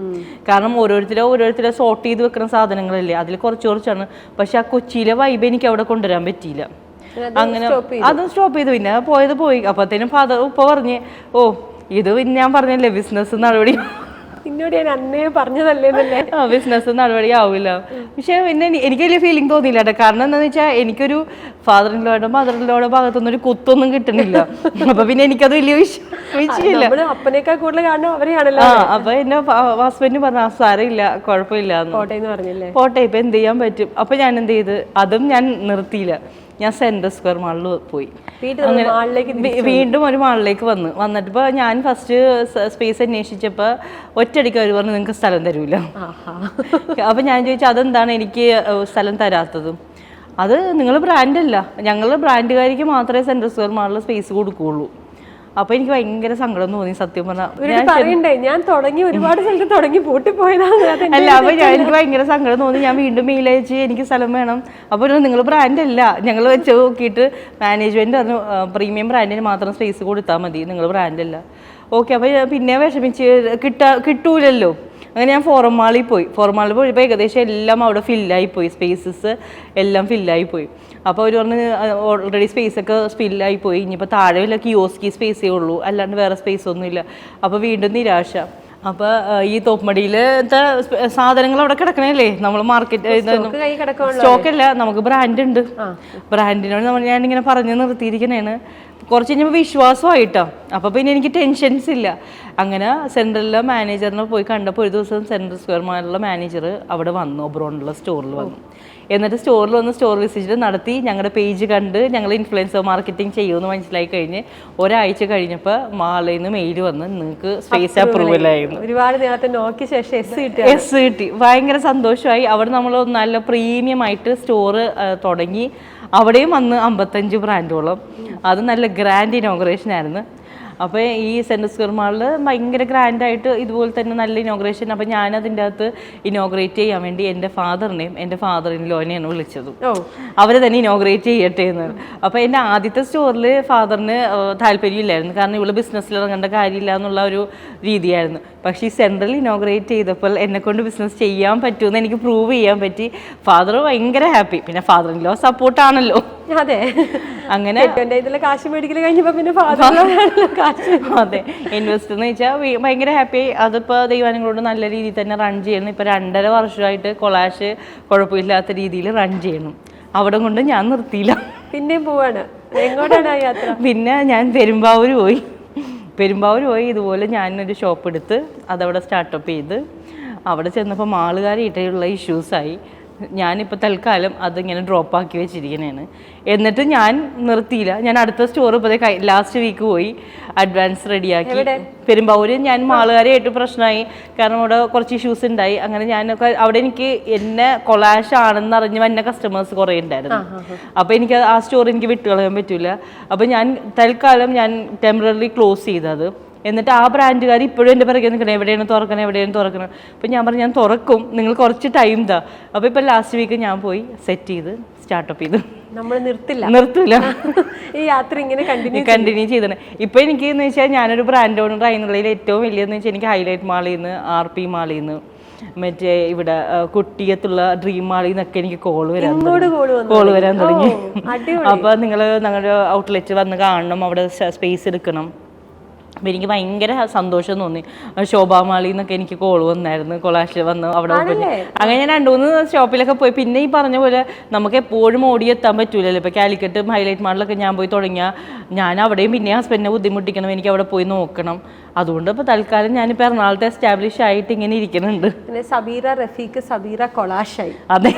കാരണം ഓരോരുത്തരെ സോർട്ട് ചെയ്ത് വെക്കുന്ന സാധനങ്ങളല്ലേ, അതിൽ കുറച്ചാണ്. പക്ഷെ ആ കൊച്ചിയിലെ വൈബ് എനിക്ക് അവിടെ കൊണ്ടുവരാൻ പറ്റിയില്ല. അങ്ങനെ അതും സ്റ്റോപ്പ് ചെയ്തു. പിന്നെ പോയത് പോയി. അപ്പത്തേനും ഫാദർ ഉപ്പ പറഞ്ഞ്, ഇത് പിന്നെ ഞാൻ പറഞ്ഞല്ലേ ബിസിനസ് നടപടി നിന്നോട് ഞാൻ അന്നേ പറഞ്ഞതല്ലേന്നല്ലേ. ബിസിനസ് നടപടി ആവില്ല. പക്ഷെ പിന്നെ എനിക്ക് വലിയ ഫീലിംഗ് തോന്നിയില്ല കേട്ടോ. കാരണം എന്താണെന്ന് വെച്ചാൽ എനിക്കൊരു ഫാദറിൻലോയുടെ മദറിൻലോയുടെ ഭാഗത്തുനിന്ന് ഒരു കുത്തൊന്നും കിട്ടുന്നില്ല. അപ്പൊ പിന്നെ എനിക്കത് വലിയ വിഷയമില്ല. അപ്പനേക്കാൾ കൂടുതൽ കാണും അവരെയാണല്ലോ. അപ്പൊ എന്നെ ഹസ്ബൻഡ് പറഞ്ഞു സാരമില്ല കുഴപ്പമില്ല പോട്ടെ ഇപ്പൊ എന്ത് ചെയ്യാൻ പറ്റും. അപ്പൊ ഞാൻ എന്ത് ചെയ്ത് അതും ഞാൻ നിർത്തിയില്ല. ഞാൻ സെൻട്രൽ സ്ക്വയർ മാളിൽ പോയി. വീണ്ടും ഒരു മാളിലേക്ക് വന്നിട്ടിപ്പോ ഞാൻ ഫസ്റ്റ് സ്പേസ് അന്വേഷിച്ചപ്പോ ഒറ്റയടിക്ക് അവർ പറഞ്ഞു നിങ്ങൾക്ക് സ്ഥലം തരൂല. അപ്പൊ ഞാൻ ചോദിച്ചു അതെന്താണ് എനിക്ക് സ്ഥലം തരാത്തതും. അത് നിങ്ങൾ ബ്രാൻഡല്ല, ഞങ്ങൾ ബ്രാൻഡുകാർക്ക് മാത്രമേ സെൻട്രൽ സ്ക്വയർ മാളിൽ സ്പേസ് കൊടുക്കുകയുള്ളൂ. അപ്പൊ എനിക്ക് ഭയങ്കര സങ്കടം തോന്നി സത്യം പറഞ്ഞാൽ. ഞാൻ തുടങ്ങി ഒരുപാട് സ്ഥലത്ത് തുടങ്ങി പൂട്ടിപ്പോയതാണ്. അല്ല അപ്പൊ എനിക്ക് ഭയങ്കര സങ്കടം തോന്നി. ഞാൻ വീണ്ടും മെയിൽ അയച്ച് എനിക്ക് സ്ഥലം വേണം. അപ്പോൾ നിങ്ങൾ ബ്രാൻഡ് അല്ല, ഞങ്ങൾ വെച്ച് നോക്കിയിട്ട് മാനേജ്മെന്റ് പറഞ്ഞു പ്രീമിയം ബ്രാൻഡിന് മാത്രം സ്പേസ് കൊടുത്താൽ മതി, നിങ്ങൾ ബ്രാൻഡ് അല്ല. ഓക്കെ അപ്പൊ പിന്നെ വിഷമിച്ച് കിട്ടൂലല്ലോ. അങ്ങനെ ഞാൻ ഫോറം മാളിൽ പോയപ്പോൾ ഏകദേശം എല്ലാം അവിടെ ഫില്ലായി പോയി, സ്പേസസ് എല്ലാം ഫില്ലായി പോയി. അപ്പോൾ അവർ പറഞ്ഞ് ഓൾറെഡി സ്പേസ് ഒക്കെ ഫില്ലായി പോയി, ഇനിയിപ്പോൾ താഴെ വല്ല കിയോസ്കി സ്പേസേ ഉള്ളൂ, അല്ലാണ്ട് വേറെ സ്പേസ് ഒന്നുമില്ല. അപ്പോൾ വീണ്ടും നിരാശ. അപ്പോൾ ഈ തോപ്പുമടിയിലത്തെ സാധനങ്ങൾ അവിടെ കിടക്കണല്ലേ, നമ്മൾ മാർക്കറ്റ് സ്റ്റോക്കല്ല, നമുക്ക് ബ്രാൻഡ് ഉണ്ട്. ബ്രാൻഡിനോട് ഞാനിങ്ങനെ പറഞ്ഞ് നിർത്തിയിരിക്കണേണ്. കുറച്ച് കഴിഞ്ഞപ്പോൾ വിശ്വാസമായിട്ടോ. അപ്പോൾ പിന്നെ എനിക്ക് ടെൻഷൻസ് ഇല്ല. അങ്ങനെ സെൻട്രലിലെ മാനേജറിനെ പോയി കണ്ടപ്പോൾ ഒരു ദിവസം സെൻട്രൽ സ്ക്വയർ മാളിലുള്ള മാനേജർ അവിടെ വന്നു, ഒബ്രോണിലുള്ള സ്റ്റോറിൽ വന്നു. എന്നിട്ട് സ്റ്റോറിൽ വന്ന് സ്റ്റോർ വിസിറ്റ് നടത്തി, ഞങ്ങളുടെ പേജ് കണ്ട് ഞങ്ങൾ ഇൻഫ്ലുവൻസർ മാർക്കറ്റിംഗ് ചെയ്യുമെന്ന് മനസ്സിലായി കഴിഞ്ഞ് ഒരാഴ്ച കഴിഞ്ഞപ്പോൾ മാളിൽ നിന്ന് മെയിൽ വന്ന് നിങ്ങൾക്ക് സ്പേസ് അപ്രൂവൽ ആയിരുന്നു. ഒരുപാട് നേരത്തെ നോക്കിയ ശേഷം എസ് കിട്ടി. ഭയങ്കര സന്തോഷമായി. അവിടെ നമ്മൾ നല്ല പ്രീമിയം ആയിട്ട് സ്റ്റോർ തുടങ്ങി. അവിടെയും വന്ന് 55 ബ്രാൻഡോളം. അത് നല്ല ഗ്രാൻഡ് ഇനോഗ്രേഷൻ ആയിരുന്നു. അപ്പോൾ ഈ സെൻട്രൽ സ്ക്വയർ മാളിൽ ഭയങ്കര ഗ്രാൻഡായിട്ട് ഇതുപോലെ തന്നെ നല്ല ഇനോഗ്രേഷൻ. അപ്പോൾ ഞാനതിൻ്റെ അകത്ത് ഇനോഗ്രേറ്റ് ചെയ്യാൻ വേണ്ടി എൻ്റെ ഫാദറിനെയും എൻ്റെ ഫാദറിൻലോനെയാണ് വിളിച്ചത്. അവർ തന്നെ ഇനോഗ്രേറ്റ് ചെയ്യട്ടെ എന്ന്. അപ്പോൾ എൻ്റെ ആദ്യത്തെ സ്റ്റോറിൽ ഫാദറിന് താല്പര്യമില്ലായിരുന്നു, കാരണം ഇവിടെ ബിസിനസ്സിൽ ഇറങ്ങേണ്ട കാര്യമില്ല എന്നുള്ള ഒരു രീതിയായിരുന്നു. പക്ഷേ ഈ സെൻട്രൽ ഇനോഗ്രേറ്റ് ചെയ്തപ്പോൾ എന്നെക്കൊണ്ട് ബിസിനസ് ചെയ്യാൻ പറ്റുമെന്ന് എനിക്ക് പ്രൂവ് ചെയ്യാൻ പറ്റി. ഫാദർ ഭയങ്കര ഹാപ്പി. പിന്നെ ഫാദറിൻലോ സപ്പോർട്ടാണല്ലോ. അതെ, അങ്ങനെ കാശ് മേടിക്കൽ കഴിഞ്ഞപ്പോൾ പിന്നെ അതെ ഇൻവെസ്റ്റ് എന്ന് വെച്ചാൽ ഭയങ്കര ഹാപ്പി. അതിപ്പോൾ ദൈവാനുങ്ങളോട് നല്ല രീതിയിൽ തന്നെ റൺ ചെയ്യണം. ഇപ്പം 2.5 വർഷമായിട്ട് കൊളാഷ് കുഴപ്പമില്ലാത്ത രീതിയിൽ റൺ ചെയ്യണം. അവിടെ കൊണ്ട് ഞാൻ നിർത്തിയില്ല, പിന്നെയും പോവാണ്. എങ്ങോട്ടാണ് യാത്ര? പിന്നെ ഞാൻ പെരുമ്പാവൂർ പോയി. ഇതുപോലെ ഞാനൊരു ഷോപ്പ് എടുത്ത് അതവിടെ സ്റ്റാർട്ടപ്പ് ചെയ്ത് അവിടെ ചെന്നപ്പോൾ മാളുകാരായിട്ടുള്ള ഇഷ്യൂസായി. ഞാനിപ്പോൾ തൽക്കാലം അതിങ്ങനെ ഡ്രോപ്പ് ആക്കി വെച്ചിരിക്കുന്നതാണ്. എന്നിട്ട് ഞാൻ നിർത്തിയില്ല. ഞാൻ അടുത്ത സ്റ്റോർ ഇപ്പോൾ ലാസ്റ്റ് വീക്ക് പോയി അഡ്വാൻസ് റെഡിയാക്കി. പെരുമ്പാവൂര് ഞാൻ മാളുകാരായിട്ട് പ്രശ്നമായി, കാരണം അവിടെ കുറച്ച് ഇഷ്യൂസ് ഉണ്ടായി. അങ്ങനെ ഞാനൊക്കെ അവിടെ എനിക്ക് എന്നെ കൊളാഷ് ആണെന്ന് അറിഞ്ഞ് വന്ന കസ്റ്റമേഴ്സ് കുറേ ഉണ്ടായിരുന്നു. അപ്പോൾ എനിക്ക് ആ സ്റ്റോർ എനിക്ക് വിട്ടുകളയാൻ പറ്റില്ല. അപ്പോൾ ഞാൻ തൽക്കാലം ടെമ്പററി ക്ലോസ് ചെയ്തത്. എന്നിട്ട് ആ ബ്രാൻഡുകാർ ഇപ്പോഴും എൻ്റെ പിറകെ നിൽക്കണം, എവിടെയാണ് തുറക്കണം. അപ്പോൾ ഞാൻ പറഞ്ഞു ഞാൻ തുറക്കും, നിങ്ങൾ കുറച്ച് ടൈം താ. അപ്പോൾ ഇപ്പോൾ ലാസ്റ്റ് വീക്ക് ഞാൻ പോയി സെറ്റ് ചെയ്ത് സ്റ്റാർട്ടപ്പ് ചെയ്തു. നമ്മൾ നിർത്തില്ല ഈ യാത്ര ഇങ്ങനെ കണ്ടിന്യൂ ചെയ്തത്. ഇപ്പം എനിക്ക് എന്ന് വെച്ചാൽ ഞാനൊരു ബ്രാൻഡ് ഓണർ ആയിരുന്നുള്ളതിൽ ഏറ്റവും വലിയതെന്ന് വെച്ചാൽ എനിക്ക് ഹൈലൈറ്റ് മാളിൽ നിന്ന്, RP മാളിൽ നിന്ന്, മറ്റേ ഇവിടെ കുട്ടിയത്തുള്ള ഡ്രീം മാളിൽ നിന്നൊക്കെ എനിക്ക് കോള് വരാൻ തുടങ്ങി. അപ്പോൾ നിങ്ങൾ ഞങ്ങളുടെ ഔട്ട്ലെറ്റ് വന്ന് കാണണം, അവിടെ സ്പേസ് എടുക്കണം. അപ്പം എനിക്ക് ഭയങ്കര സന്തോഷം തോന്നി. ശോഭാമാളിൽ നിന്നൊക്കെ എനിക്ക് കോൾ വന്നായിരുന്നു, കൊളാഷിൽ വന്ന് അവിടെ. അങ്ങനെ ഞാൻ 2-3 ഷോപ്പിലൊക്കെ പോയി. പിന്നെ ഈ പറഞ്ഞ പോലെ നമുക്ക് എപ്പോഴും ഓടിയെത്താൻ പറ്റൂലല്ലോ. ഇപ്പോൾ കാലിക്കറ്റും ഹൈലൈറ്റ് മാളിലൊക്കെ ഞാൻ പോയി തുടങ്ങിയാൽ ഞാൻ അവിടെയും പിന്നെ ഹസ്ബൻഡിനെ ബുദ്ധിമുട്ടിക്കണം, എനിക്ക് അവിടെ പോയി നോക്കണം. അതുകൊണ്ട് ഇപ്പോൾ തൽക്കാലം ഞാനിപ്പോൾ എറണാകുളത്ത് എസ്റ്റാബ്ലിഷ് ആയിട്ട് ഇങ്ങനെ ഇരിക്കുന്നുണ്ട്. സബീറ റഫീഖ്, സബീറ കൊളാഷായി. അതെ,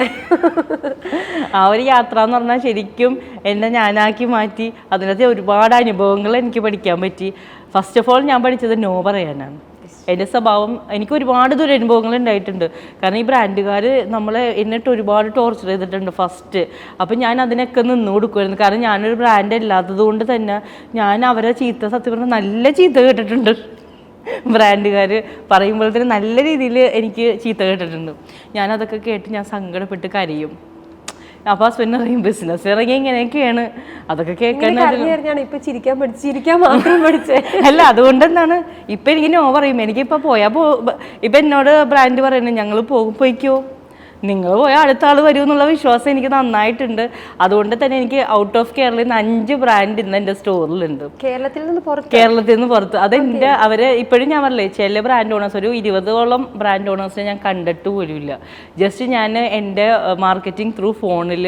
ആ ഒരു യാത്ര എന്ന് പറഞ്ഞാൽ ശരിക്കും എന്നെ ഞാനാക്കി മാറ്റി. അതിനകത്ത് ഒരുപാട് അനുഭവങ്ങൾ എനിക്ക് പഠിക്കാൻ പറ്റി. ഫസ്റ്റ് ഓഫ് ഓൾ ഞാൻ പഠിച്ചത് നോ പറയാനാണ്. എൻ്റെ സ്വഭാവം എനിക്ക് ഒരുപാട് ദുരനുഭവങ്ങൾ ഉണ്ടായിട്ടുണ്ട്. കാരണം ഈ ബ്രാൻഡുകാർ നമ്മളെ എന്നിട്ട് ഒരുപാട് ടോർച്ചർ ചെയ്തിട്ടുണ്ട് ഫസ്റ്റ്. അപ്പം ഞാൻ അതിനൊക്കെ നിന്ന് കൊടുക്കുമായിരുന്നു. കാരണം ഞാനൊരു ബ്രാൻഡ് അല്ലാത്തത് കൊണ്ട് തന്നെ ഞാൻ അവരെ സത്യം പറഞ്ഞാൽ നല്ല ചീത്ത കേട്ടിട്ടുണ്ട്. ബ്രാൻഡുകാർ പറയുമ്പോൾ തന്നെ നല്ല രീതിയിൽ എനിക്ക് ചീത്ത കേട്ടിട്ടുണ്ട്. ഞാനതൊക്കെ കേട്ട് ഞാൻ സങ്കടപ്പെട്ട് കരയും. അപ്പോൾ ഹസ്ബൻഡ് പറയും ബിസിനസ് ഇറങ്ങി ഇങ്ങനെയൊക്കെയാണ്, അതൊക്കെ കേൾക്കാൻ. അല്ല അതുകൊണ്ട് എന്താണ് ഇപ്പം എനിക്ക് നോ പറയും. എനിക്കിപ്പോൾ ഇപ്പം എന്നോട് ബ്രാൻഡ് പറയുന്നത് ഞങ്ങൾ പോയിക്കോ, നിങ്ങൾ പോയാൽ അടുത്ത ആൾ വരും എന്നുള്ള വിശ്വാസം എനിക്ക് നന്നായിട്ടുണ്ട്. അതുകൊണ്ട് തന്നെ എനിക്ക് ഔട്ട് ഓഫ് കേരളയിൽ നിന്ന് 5 ബ്രാൻഡ് ഇന്ന് എൻ്റെ സ്റ്റോറിലുണ്ട്. കേരളത്തിൽ നിന്ന് പുറത്ത്. അതെൻ്റെ അവരെ ഇപ്പോഴും ഞാൻ പറഞ്ഞില്ലേ, ചില ബ്രാൻഡ് ഓണേഴ്സ് ഒരു 20ഓളം ബ്രാൻഡ് ഓണേഴ്സിനെ ഞാൻ കണ്ടിട്ട് പോലുമില്ല. ജസ്റ്റ് ഞാൻ എൻ്റെ മാർക്കറ്റിംഗ് ത്രൂ ഫോണിൽ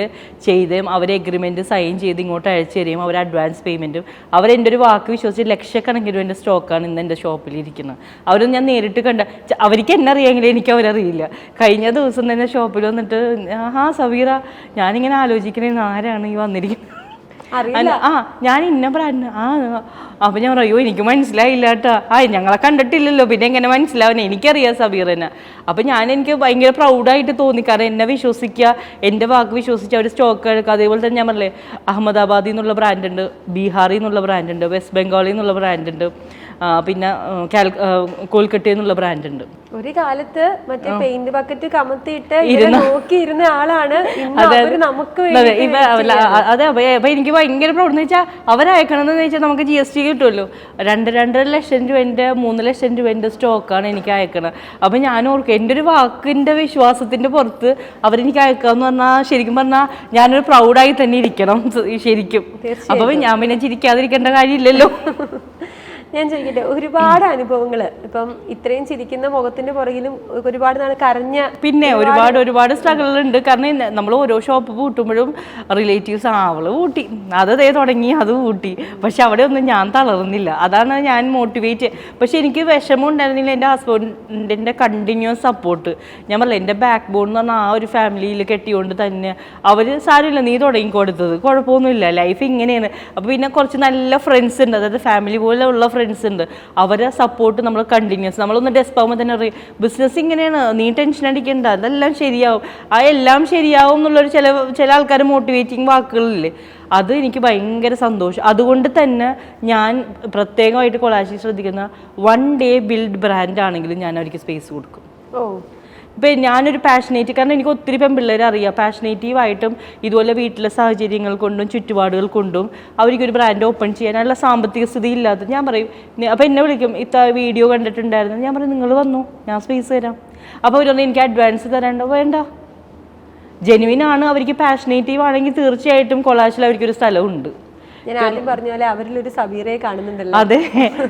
ചെയ്തും അവരെ എഗ്രിമെൻറ്റ് സൈൻ ചെയ്ത് ഇങ്ങോട്ട് അയച്ചു തരികയും അവർ അഡ്വാൻസ് പേയ്മെൻറ്റും അവരെൻ്റെ ഒരു വാക്ക് വിശ്വസിച്ച് ലക്ഷക്കണക്കിന് രൂപ എൻ്റെ സ്റ്റോക്കാണ് ഇന്ന് എൻ്റെ ഷോപ്പിലിരിക്കുന്നത്. അവരൊന്നും ഞാൻ നേരിട്ട് കണ്ട, അവർക്ക് എന്നെ അറിയാമെങ്കിലും എനിക്ക് അവരറിയില്ല. കഴിഞ്ഞ ദിവസം തന്നെ ഷോപ്പിൽ വന്നിട്ട് സബീറ ഞാനിങ്ങനെ ആലോചിക്കണേ ആരാണ് ഈ വന്നിരിക്കുന്നത്, ഞാൻ ഇന്ന ബ്രാൻഡ് അപ്പം ഞാൻ പറയോ എനിക്ക് മനസ്സിലായില്ല കേട്ടോ. ഞങ്ങളെ കണ്ടിട്ടില്ലല്ലോ, പിന്നെ എങ്ങനെ മനസ്സിലാവുന്നത്, എനിക്കറിയാം സബീറിനെ. അപ്പം എനിക്ക് ഭയങ്കര പ്രൗഡായിട്ട് തോന്നി. കാരണം എന്നെ വിശ്വസിക്കുക, എൻ്റെ വാക്ക് വിശ്വസിച്ച് അവർ സ്റ്റോക്ക് എടുക്കുക. അതേപോലെ തന്നെ ഞാൻ പറഞ്ഞില്ലേ, അഹമ്മദാബാദിൽ നിന്നുള്ള ബ്രാൻഡുണ്ട്, ബീഹാറിൽ നിന്നുള്ള ബ്രാൻഡുണ്ട്, വെസ്റ്റ് ബംഗാളിൽ നിന്നുള്ള ബ്രാൻഡുണ്ട്, പിന്നെ കൊൽക്കട്ടയിൽ നിന്നുള്ള ബ്രാൻഡുണ്ട്. ഒരു കാലത്ത് മറ്റേ പെയിന്റ് ബക്കറ്റ് കമത്തിയിട്ട് നോക്കിയിരുന്ന ആളാണ്. അതെ, അപ്പൊ എനിക്ക് ഭയങ്കര പ്രൗഡ് എന്ന് വെച്ചാൽ അവരയക്കണമെന്ന് വെച്ചാൽ നമുക്ക് GST കിട്ടുമല്ലോ. 2.5 ലക്ഷം രൂപൻ്റെ 3 ലക്ഷം രൂപൻ്റെ സ്റ്റോക്കാണ് എനിക്ക് അയക്കണം. അപ്പം ഞാൻ ഓർക്കും എൻ്റെ ഒരു വാക്കിൻ്റെ വിശ്വാസത്തിൻ്റെ പുറത്ത് അവരെനിക്ക് അയക്കാമെന്ന് പറഞ്ഞാൽ ശരിക്കും പറഞ്ഞാൽ ഞാനൊരു പ്രൗഡായി തന്നെ ഇരിക്കണം ശരിക്കും. അപ്പം ഞാൻ പിന്നെ ചിരിക്കാതിരിക്കേണ്ട കാര്യമില്ലല്ലോ. ഞാൻ ചോദിക്കട്ടെ, ഒരുപാട് അനുഭവങ്ങൾ ഇപ്പം ഇത്രയും ചിരിക്കുന്ന മുഖത്തിന്റെ പുറകിലും ഒരുപാട് നാൾ കരഞ്ഞ, പിന്നെ ഒരുപാട് സ്ട്രഗിളുണ്ട്. കാരണം നമ്മൾ ഓരോ ഷോപ്പ് പൂട്ടുമ്പോഴും റിലേറ്റീവ്സ് അവള് പൂട്ടി, അതേ തുടങ്ങി അത് പൂട്ടി, പക്ഷെ അവിടെ ഒന്നും ഞാൻ തളർന്നില്ല. അതാണ് ഞാൻ മോട്ടിവേറ്റ്. പക്ഷെ എനിക്ക് വിഷമം ഉണ്ടായിരുന്നില്ല എൻ്റെ ഹസ്ബൻഡിൻ്റെ കണ്ടിന്യൂസ് സപ്പോർട്ട്. ഞാൻ പറഞ്ഞില്ല, എൻ്റെ ബാക്ക് ബോൺ എന്ന് പറഞ്ഞാൽ ആ ഒരു ഫാമിലിയിൽ കെട്ടിയോണ്ട് തന്നെ അവർ സാരമില്ല നീ തുടങ്ങി കൊടുത്തത് കുഴപ്പമൊന്നുമില്ല, ലൈഫ് ഇങ്ങനെയാണ്. അപ്പോൾ പിന്നെ കുറച്ച് നല്ല ഫ്രണ്ട്സ് ഉണ്ട്, അതായത് ഫാമിലി പോലെ ഉള്ള ഫ്രണ്ട്സ് ഉണ്ട്, അവരെ സപ്പോർട്ട് നമ്മൾ കണ്ടിന്യൂസ്. നമ്മളൊന്ന് ഡെസ്പ് ആകുമ്പോൾ തന്നെ അറിയാം ബിസിനസ് ഇങ്ങനെയാണ്, നീ ടെൻഷൻ അടിക്കേണ്ട, അതെല്ലാം ശരിയാവും, എല്ലാം ശരിയാവും എന്നുള്ളൊരു ചില ആൾക്കാർ മോട്ടിവേറ്റിംഗ് വാക്കുകളില്ലേ, അത് എനിക്ക് ഭയങ്കര സന്തോഷം. അതുകൊണ്ട് തന്നെ ഞാൻ പ്രത്യേകമായിട്ട് കൊളാശി ശ്രദ്ധിക്കുന്ന 1 day ബിൽഡ് ബ്രാൻഡ് ആണെങ്കിലും ഞാൻ അവർക്ക് സ്പേസ് കൊടുക്കും. ഇപ്പം ഞാനൊരു പാഷനേറ്റ്, കാരണം എനിക്ക് ഒത്തിരി പെൺപിള്ളേരെ അറിയാം പാഷനേറ്റീവായിട്ടും ഇതുപോലെ വീട്ടിലെ സാഹചര്യങ്ങൾ കൊണ്ടും ചുറ്റുപാടുകൾ കൊണ്ടും അവർക്കൊരു ബ്രാൻഡ് ഓപ്പൺ ചെയ്യാനുള്ള സാമ്പത്തിക സ്ഥിതി ഇല്ലാത്ത. ഞാൻ പറയും, അപ്പോൾ എന്നെ വിളിക്കും, വീഡിയോ കണ്ടിട്ടുണ്ടായിരുന്നു, ഞാൻ പറയും നിങ്ങൾ വന്നു ഞാൻ സ്പേസ് തരാം. അപ്പോൾ അവരൊന്നും എനിക്ക് അഡ്വാൻസ് തരേണ്ട, വേണ്ട, ജെനുവിൻ ആണ്, അവർക്ക് പാഷനേറ്റീവ് ആണെങ്കിൽ തീർച്ചയായിട്ടും കൊളാശിൽ അവർക്കൊരു സ്ഥലമുണ്ട്. ഞാൻ ആദ്യം പറഞ്ഞ പോലെ അവരിലൊരു സബീറയെ കാണുന്നുണ്ടല്ലോ. അതെ,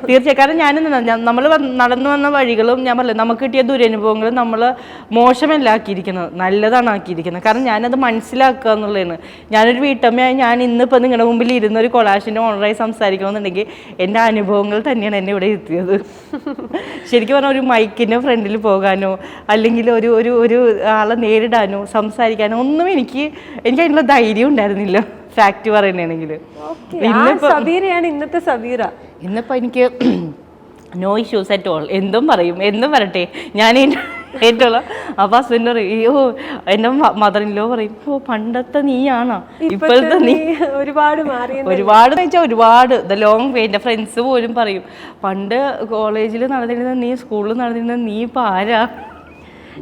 തീർച്ചയായും. കാരണം നമ്മൾ നടന്നു വന്ന വഴികളും ഞാൻ പറഞ്ഞില്ല, നമുക്ക് കിട്ടിയ ദുരനുഭവങ്ങളും നമ്മൾ മോശമല്ല ആക്കിയിരിക്കുന്നത്, നല്ലതാണ് ആക്കിയിരിക്കുന്നത്. കാരണം ഞാനത് മനസ്സിലാക്കുക എന്നുള്ളതാണ്. ഞാനൊരു വീട്ടമ്മയായി ഞാൻ ഇന്നിപ്പോൾ നിങ്ങളുടെ മുമ്പിൽ ഇരുന്ന ഒരു കൊളാഷിൻ്റെ ഓണറായി സംസാരിക്കണമെന്നുണ്ടെങ്കിൽ എൻ്റെ അനുഭവങ്ങൾ തന്നെയാണ് എന്നെ ഇവിടെ എത്തിയത്. ശരിക്കും പറഞ്ഞാൽ ഒരു മൈക്കിൻ്റെ ഫ്രണ്ടിൽ പോകാനോ അല്ലെങ്കിൽ ഒരു ആളെ നേരിടാനോ സംസാരിക്കാനോ ഒന്നും എനിക്ക് അതിനുള്ള ധൈര്യം ഉണ്ടായിരുന്നില്ല. ഫാക്ട് പറയുകയാണെങ്കിൽ ഇന്നിപ്പോ എനിക്ക് നോ ഇഷ്യൂസ് അറ്റ് ഓൾ. എന്തും വരട്ടെ. ഞാൻ ഏറ്റവും അപ്പൊ ഹസ്ബൻഡ് പറയും, അയ്യോ എൻ്റെ മദറിൻലോ പറയും, പണ്ടത്തെ നീയാണോ ഇപ്പോഴത്തെ നീ ഒരുപാട് വെച്ചാൽ ഒരുപാട് ലോങ് വേ. എൻ്റെ ഫ്രണ്ട്സ് പോലും പറയും, പണ്ട് കോളേജിൽ നടന്നിരുന്ന നീ, സ്കൂളിൽ നടന്നിരുന്ന നീ ഇപ്പം ആരാ.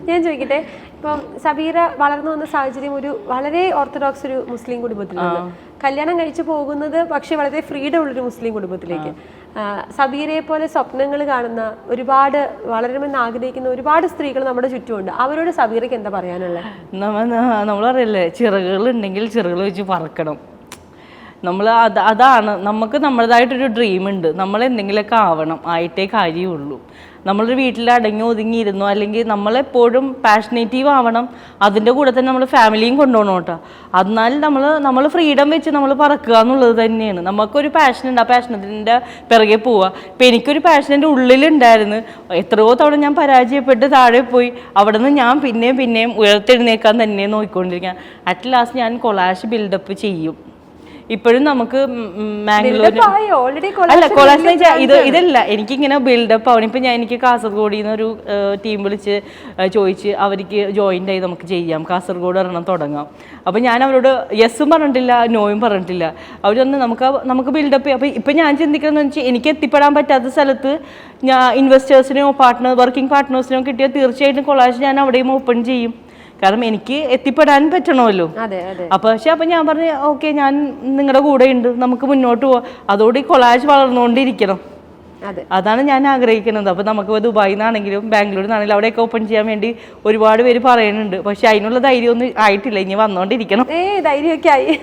ഞാൻ ചോദിക്കട്ടെ, ഇപ്പം സബീറ വളർന്നു വന്ന സാഹചര്യം ഒരു വളരെ ഓർത്തഡോക്സ് ഒരു മുസ്ലിം കുടുംബത്തിലാണ്. കല്യാണം കഴിച്ചു പോകുന്നത് പക്ഷെ വളരെ ഫ്രീഡം ഉള്ളൊരു മുസ്ലിം കുടുംബത്തിലേക്ക്. സബീറയെ പോലെ സ്വപ്നങ്ങൾ കാണുന്ന ഒരുപാട്, വളരണമെന്ന് ആഗ്രഹിക്കുന്ന ഒരുപാട് സ്ത്രീകൾ നമ്മുടെ ചുറ്റുമുണ്ട്. അവരോട് സബീറയ്ക്ക് എന്താ പറയാനുള്ളത്? നമ്മൾ പറയല്ലേ, ചിറകുകൾ ഉണ്ടെങ്കിൽ ചിറകുകൾ വെച്ച് പറക്കണം. അതാണ് നമുക്ക് നമ്മുടേതായിട്ടൊരു ഡ്രീമുണ്ട്. നമ്മൾ എന്തെങ്കിലുമൊക്കെ ആവണം, ആയിട്ടേ കാര്യമുള്ളൂ. നമ്മളൊരു വീട്ടിൽ അടങ്ങി ഒതുങ്ങിയിരുന്നു, അല്ലെങ്കിൽ നമ്മളെപ്പോഴും പാഷനേറ്റീവ് ആവണം. അതിൻ്റെ കൂടെ തന്നെ നമ്മൾ ഫാമിലിയും കൊണ്ടുപോകണം കേട്ടോ. എന്നാലും നമ്മൾ ഫ്രീഡം വെച്ച് നമ്മൾ പറക്കുക എന്നുള്ളത് തന്നെയാണ്. നമുക്കൊരു പാഷനുണ്ട്, ആ പാഷനത്തിൻ്റെ പിറകെ പോവുക. ഇപ്പം എനിക്കൊരു പാഷൻ എൻ്റെ ഉള്ളിലുണ്ടായിരുന്നു. എത്രയോ തവണ ഞാൻ പരാജയപ്പെട്ട് താഴെ പോയി. അവിടെ നിന്ന് ഞാൻ പിന്നെയും ഉയർത്തെഴുന്നേക്കാൻ തന്നെ നോക്കിക്കൊണ്ടിരിക്കുക. അറ്റ് ലാസ്റ്റ് ഞാൻ കൊളാഷ് ബിൽഡപ്പ് ചെയ്യും. ഇപ്പോഴും നമുക്ക് മാംഗ്ലൂർ കൊളാഷ് ഇതല്ല, എനിക്കിങ്ങനെ ബിൽഡപ്പ് ആവണം. ഇപ്പം എനിക്ക് കാസർഗോഡിൽ നിന്ന് ഒരു ടീം വിളിച്ച് ചോദിച്ച് അവർക്ക് ജോയിൻ്റ് ആയി നമുക്ക് ചെയ്യാം, കാസർഗോഡ് ഒരെണ്ണം തുടങ്ങാം. അപ്പം ഞാൻ അവരോട് യെസ്സും പറഞ്ഞിട്ടില്ല നോയും പറഞ്ഞിട്ടില്ല. അവരൊന്ന് നമുക്ക് ബിൽഡപ്പ് ചെയ്യാം. അപ്പം ഇപ്പം ഞാൻ ചിന്തിക്കുന്നതെന്ന് വെച്ചാൽ എനിക്ക് എത്തിപ്പെടാൻ പറ്റാത്ത സ്ഥലത്ത് ഞാൻ ഇൻവെസ്റ്റേഴ്സിനെയോ വർക്കിംഗ് പാർട്ട്നേഴ്സിനെയോ കിട്ടിയാൽ തീർച്ചയായിട്ടും കൊളാഷ് ഞാൻ അവിടെയും ഓപ്പൺ ചെയ്യും. കാരണം എനിക്ക് എത്തിപ്പെടാൻ പറ്റണമല്ലോ. അപ്പൊ ഞാൻ പറഞ്ഞു, ഓക്കെ ഞാൻ നിങ്ങളുടെ കൂടെ ഉണ്ട്, നമുക്ക് മുന്നോട്ട് പോവാം. അതോടെ കൊളാഷ് വളർന്നുകൊണ്ടിരിക്കണം. അതാണ് ഞാൻ ആഗ്രഹിക്കുന്നത്. അപ്പോൾ നമുക്ക് ദുബായിൽ നിന്നാണെങ്കിലും ബാംഗ്ലൂരിൽ നിന്നാണെങ്കിലും അവിടെയൊക്കെ ഓപ്പൺ ചെയ്യാൻ വേണ്ടി ഒരുപാട് പേര് പറയുന്നുണ്ട്. പക്ഷെ അതിനുള്ള ധൈര്യമൊന്നും ആയിട്ടില്ല, ഇനി വന്നോണ്ടിരിക്കണം. ധൈര്യമൊക്കെ ആയി.